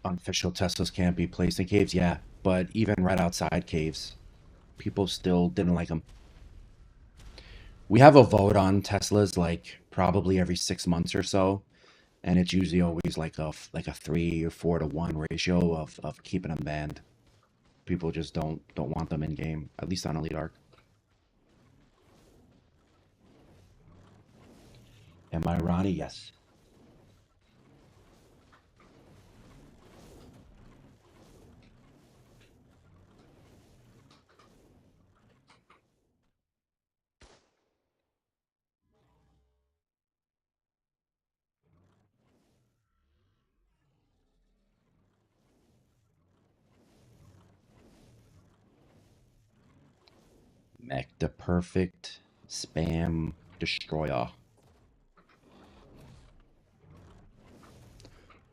Speaker 1: Unofficial Teslas can't be placed in caves, yeah, but even right outside caves, people still didn't like them. We have a vote on Teslas like probably every 6 months or so, and it's usually always like a 3 or 4 to 1 ratio of keeping them banned. People just don't want them in game, at least on EliteArk. Am I Ronnie? Yes. Mech, the perfect spam destroyer.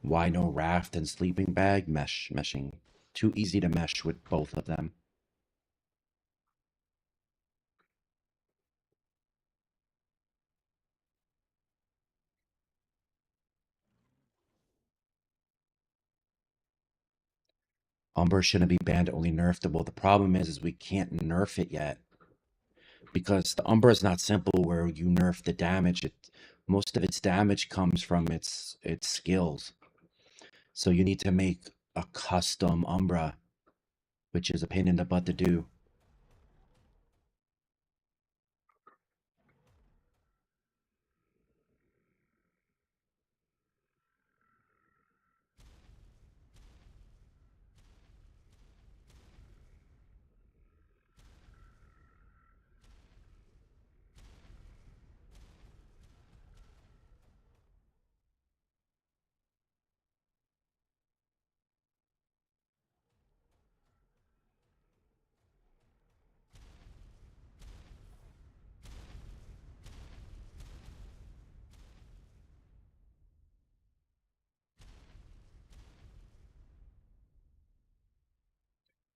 Speaker 1: Why no raft and sleeping bag? Meshing. Too easy to mesh with both of them. Umber shouldn't be banned, only nerfed. Well, the problem is we can't nerf it yet. Because the Umbra is not simple where you nerf the damage. Most of its damage comes from its skills. So you need to make a custom Umbra, which is a pain in the butt to do.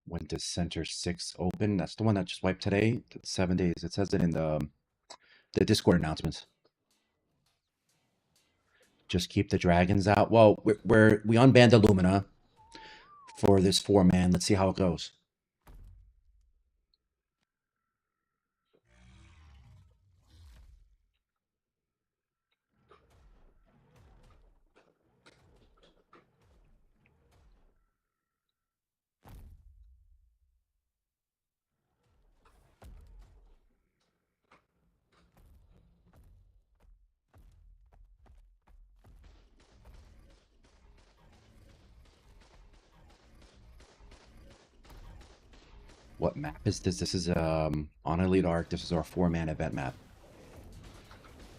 Speaker 1: When does Center 6 open? That's the one that just wiped today. 7 days. It says it in the Discord announcements. Just keep the dragons out. Well, we unbanned Illumina for this 4-man. Let's see how it goes. What map is this? This is on EliteArk. This is our 4-man event map.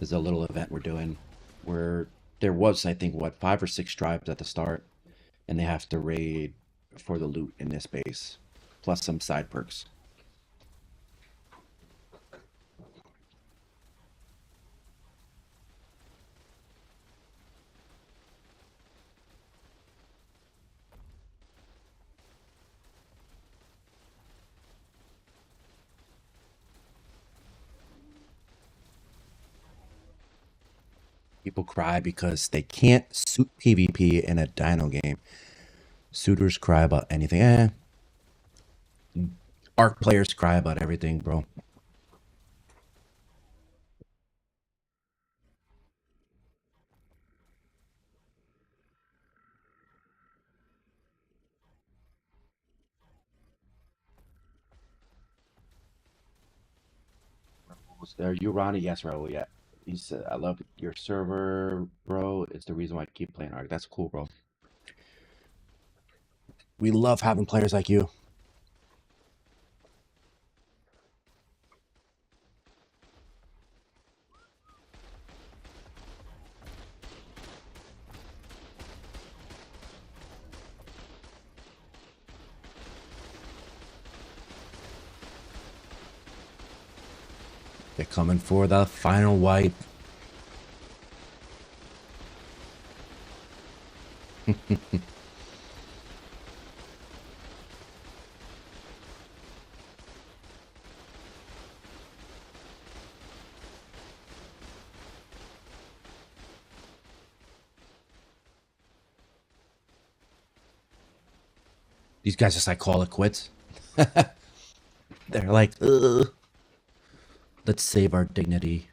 Speaker 1: This is a little event we're doing where there was, I think, what, 5 or 6 tribes at the start, and they have to raid for the loot in this base, plus some side perks. People cry because they can't suit PvP in a dino game. Suitors cry about anything. Arc players cry about everything, bro. Are you Ronnie? Yes, Raul. Yeah. He said, I love your server, bro. It's the reason why I keep playing Arc. That's cool, bro. We love having players like you. They're coming for the final wipe. These guys just like call it quits. They're like, ugh, let's save our dignity.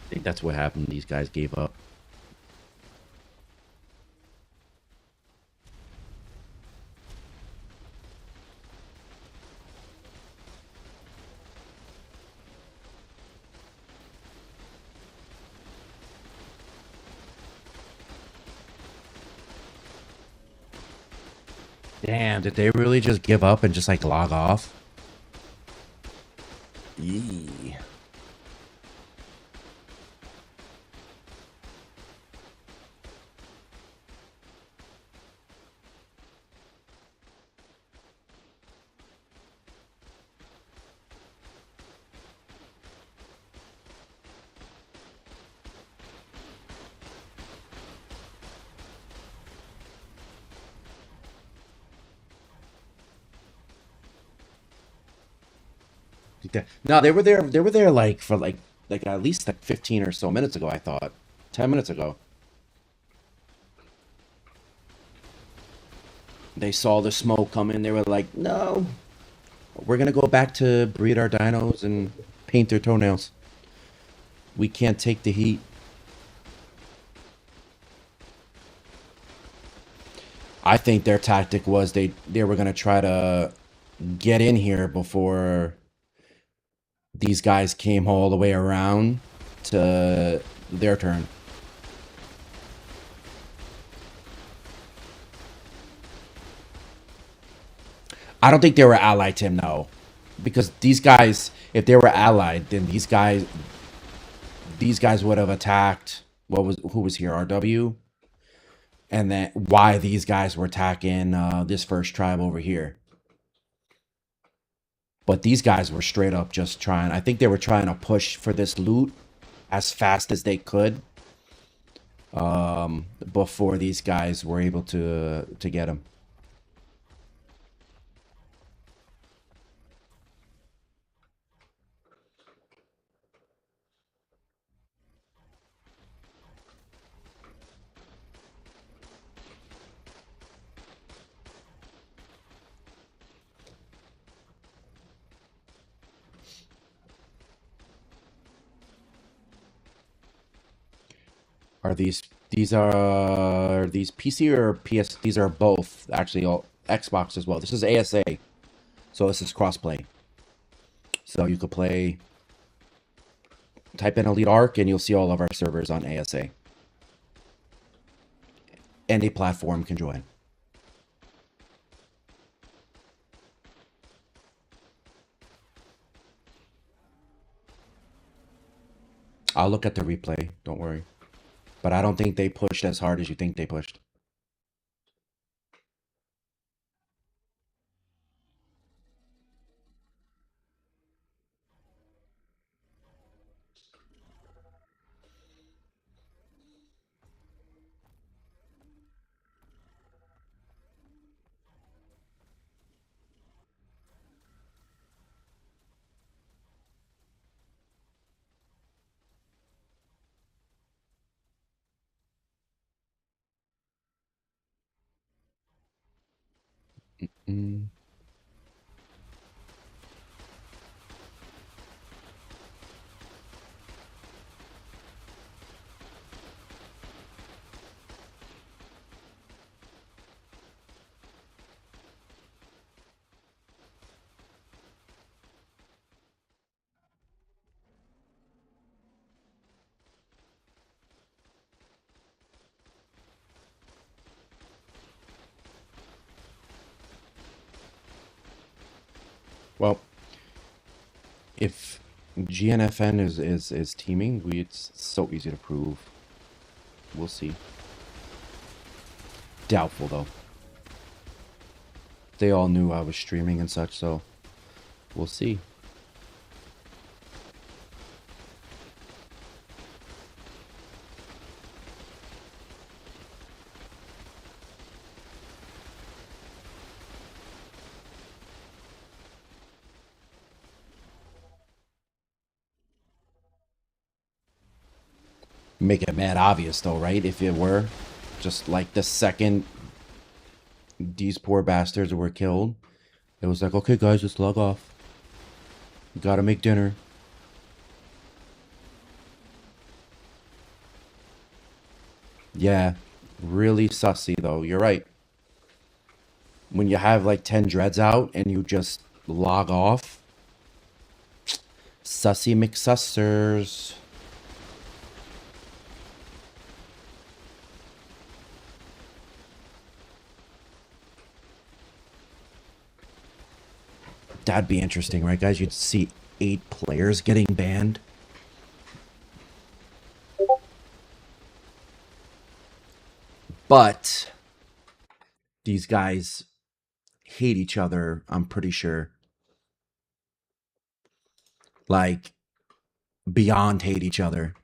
Speaker 1: I think that's what happened. These guys gave up. Damn, did they really just give up and just like log off? Yee. No, they were there. They were there like for like at least like 15 or so minutes ago. I thought 10 minutes ago. They saw the smoke coming. They were like, "No, we're gonna go back to breed our dinos and paint their toenails. We can't take the heat." I think their tactic was they were gonna try to get in here before these guys came all the way around to their turn. I don't think they were allied to him, no. Because these guys, if they were allied, then these guys would have attacked who was here, RW, and then why these guys were attacking this first tribe over here. But these guys were straight up just trying. I think they were trying to push for this loot as fast as they could before these guys were able to get him. Are these PC or PS? These are both actually all Xbox as well. This is ASA, so this is crossplay. So you could play. Type in EliteArk and you'll see all of our servers on ASA. Any platform can join. I'll look at the replay. Don't worry. But I don't think they pushed as hard as you think they pushed. Mm. Well, if GNFN is teaming, it's so easy to prove. We'll see. Doubtful though. They all knew I was streaming and such, so we'll see. Make it mad obvious though, right? If it were just like the second these poor bastards were killed, it was like, okay guys, just log off. We gotta make dinner. Yeah, really sussy though. You're right. When you have like 10 dreads out and you just log off, sussy McSussers. That'd be interesting, right, guys? You'd see 8 players getting banned. But these guys hate each other, I'm pretty sure. Like, beyond hate each other.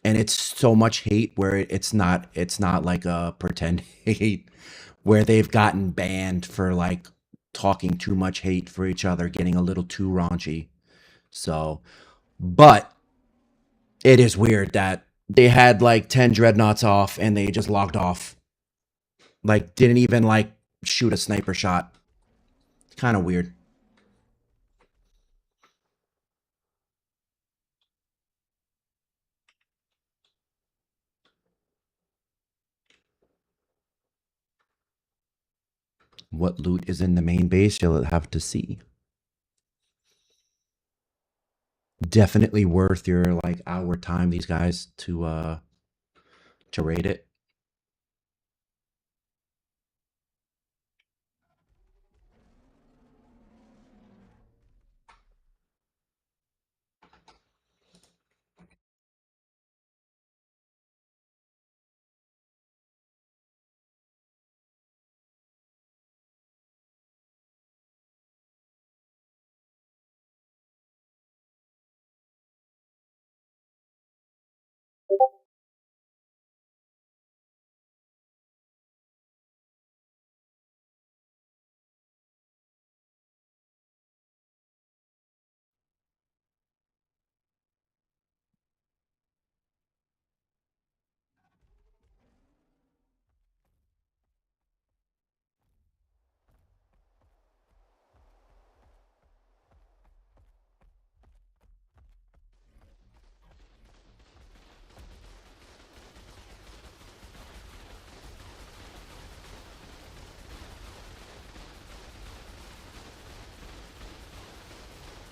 Speaker 1: And it's so much hate where it's not like a pretend hate where they've gotten banned for like talking too much hate for each other, getting a little too raunchy. So, but it is weird that they had like 10 dreadnoughts off and they just logged off. Like, didn't even like shoot a sniper shot. Kind of weird. What loot is in the main base, you'll have to see. Definitely worth your like hour time, these guys, to raid it.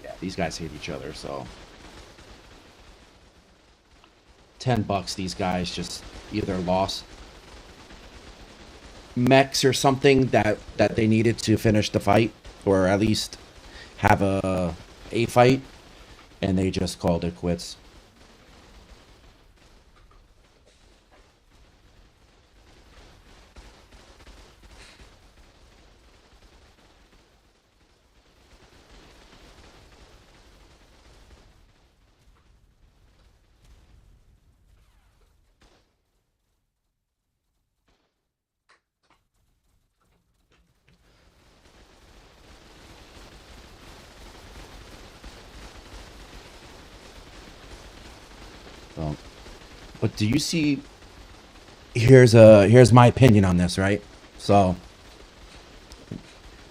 Speaker 1: Yeah, these guys hate each other, so $10 these guys just either lost mechs or something that they needed to finish the fight or at least have a fight and they just called it quits. So, but do you see here's my opinion on this, right? So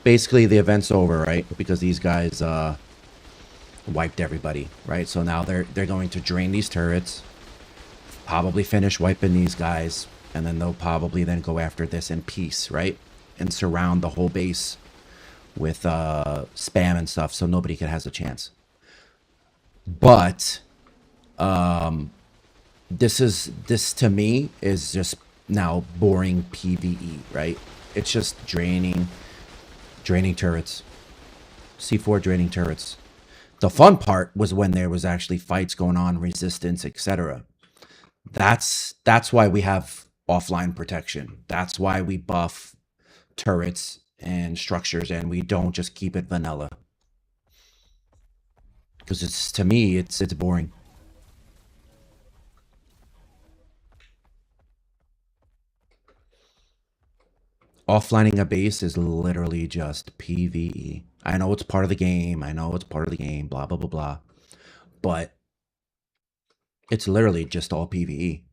Speaker 1: Basically, the event's over, right? Because these guys wiped everybody, right? So now they're going to drain these turrets, probably finish wiping these guys, and then they'll probably then go after this in peace, right? And surround the whole base with spam and stuff, so nobody has a chance. But this to me is just now boring PVE, right? It's just draining turrets, C4 draining turrets. The fun part was when there was actually fights going on, resistance, etc. That's why we have offline protection. That's why we buff turrets and structures, and we don't just keep it vanilla. Because it's to me, it's boring. Offlining a base is literally just PVE. I know it's part of the game. I know it's part of the game. Blah blah blah blah. But it's literally just all PVE.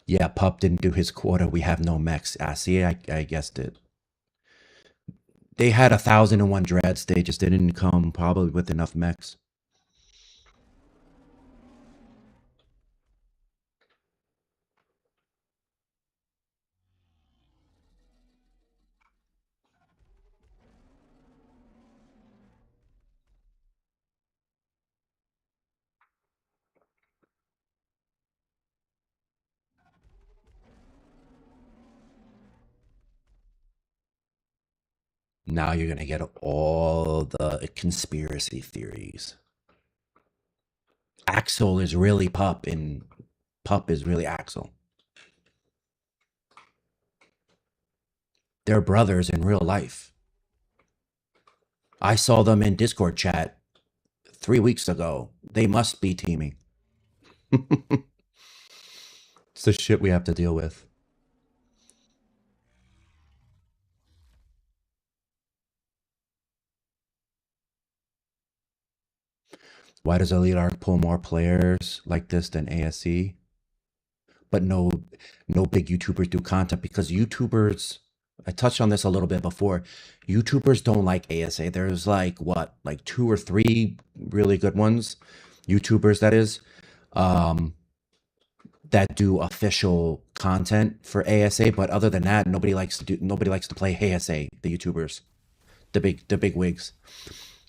Speaker 1: Yeah, Pup didn't do his quota. We have no mechs. Ah, see, I guessed it. They had 1,001 dreads. They just didn't come probably with enough mechs. Now you're gonna get all the conspiracy theories. Axel is really Pup, and Pup is really Axel. They're brothers in real life. I saw them in Discord chat 3 weeks ago. They must be teaming. It's the shit we have to deal with. Why does EliteArk pull more players like this than ASE? But no big YouTubers do content because YouTubers, I touched on this a little bit before. YouTubers don't like ASA. There's like what, like 2 or 3 really good ones, YouTubers that is, um, that do official content for ASA. But other than that, nobody likes to play ASA. The YouTubers, the big wigs.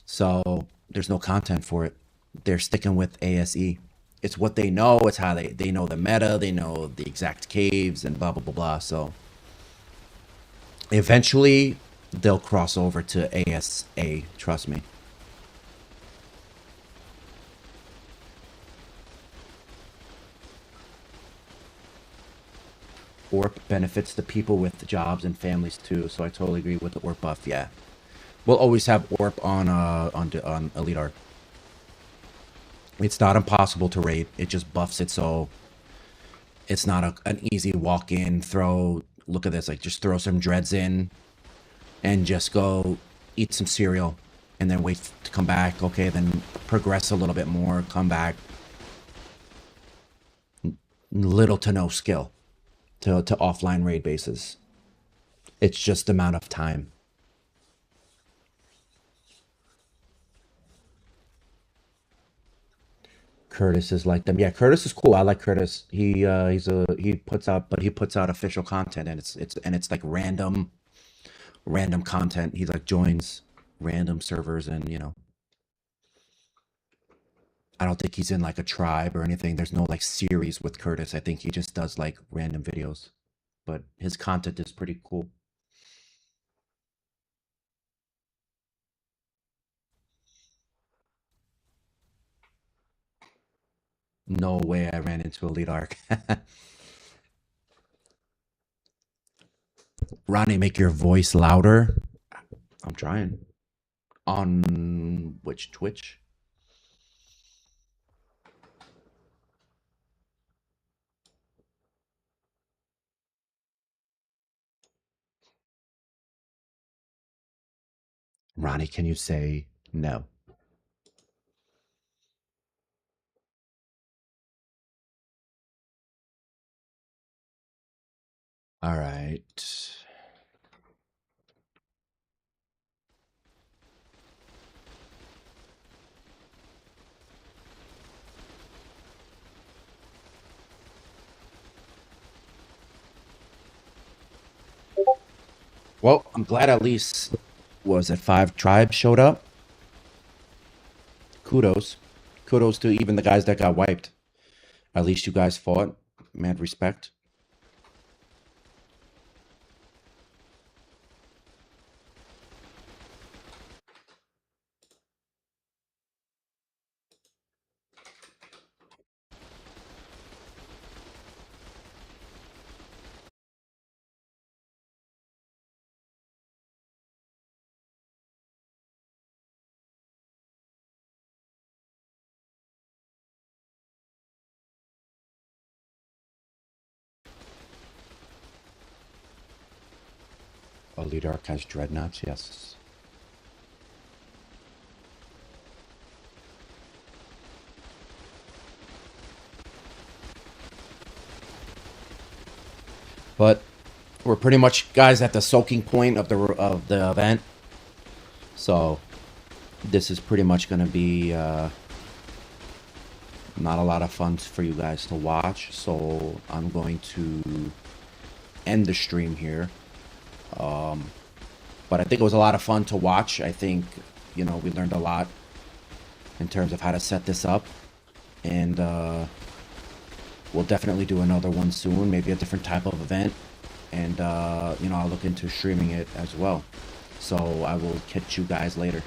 Speaker 1: So there's no content for it. They're sticking with ASE. It's what they know. It's how they know the meta. They know the exact caves and blah blah blah blah. So eventually they'll cross over to ASA. Trust me. Orp benefits the people with jobs and families too. So I totally agree with the Orp buff. Yeah, we'll always have Orp on EliteArk. It's not impossible to raid. It just buffs it so it's not an easy walk in, throw, look at this, like just throw some dreads in and just go eat some cereal and then wait to come back. Okay, then progress a little bit more, come back. Little to no skill to offline raid bases. It's just the amount of time. Curtis is like them. Yeah, Curtis is cool. I like Curtis. He puts out official content, and it's like random content. He like joins random servers, and I don't think he's in like a tribe or anything. There's no like series with Curtis. I think he just does like random videos, but his content is pretty cool. No way I ran into EliteArk. Ronnie, make your voice louder. I'm trying. On which Twitch? Ronnie, can you say no? All right. Well, I'm glad at least was it 5 tribes showed up. Kudos. Kudos to even the guys that got wiped. At least you guys fought. Mad respect. EliteArk has dreadnoughts, yes. But we're pretty much guys at the soaking point of the event. So this is pretty much going to be not a lot of fun for you guys to watch. So I'm going to end the stream here. But I think it was a lot of fun to watch. I think, we learned a lot in terms of how to set this up. And we'll definitely do another one soon, maybe a different type of event. And, I'll look into streaming it as well. So I will catch you guys later.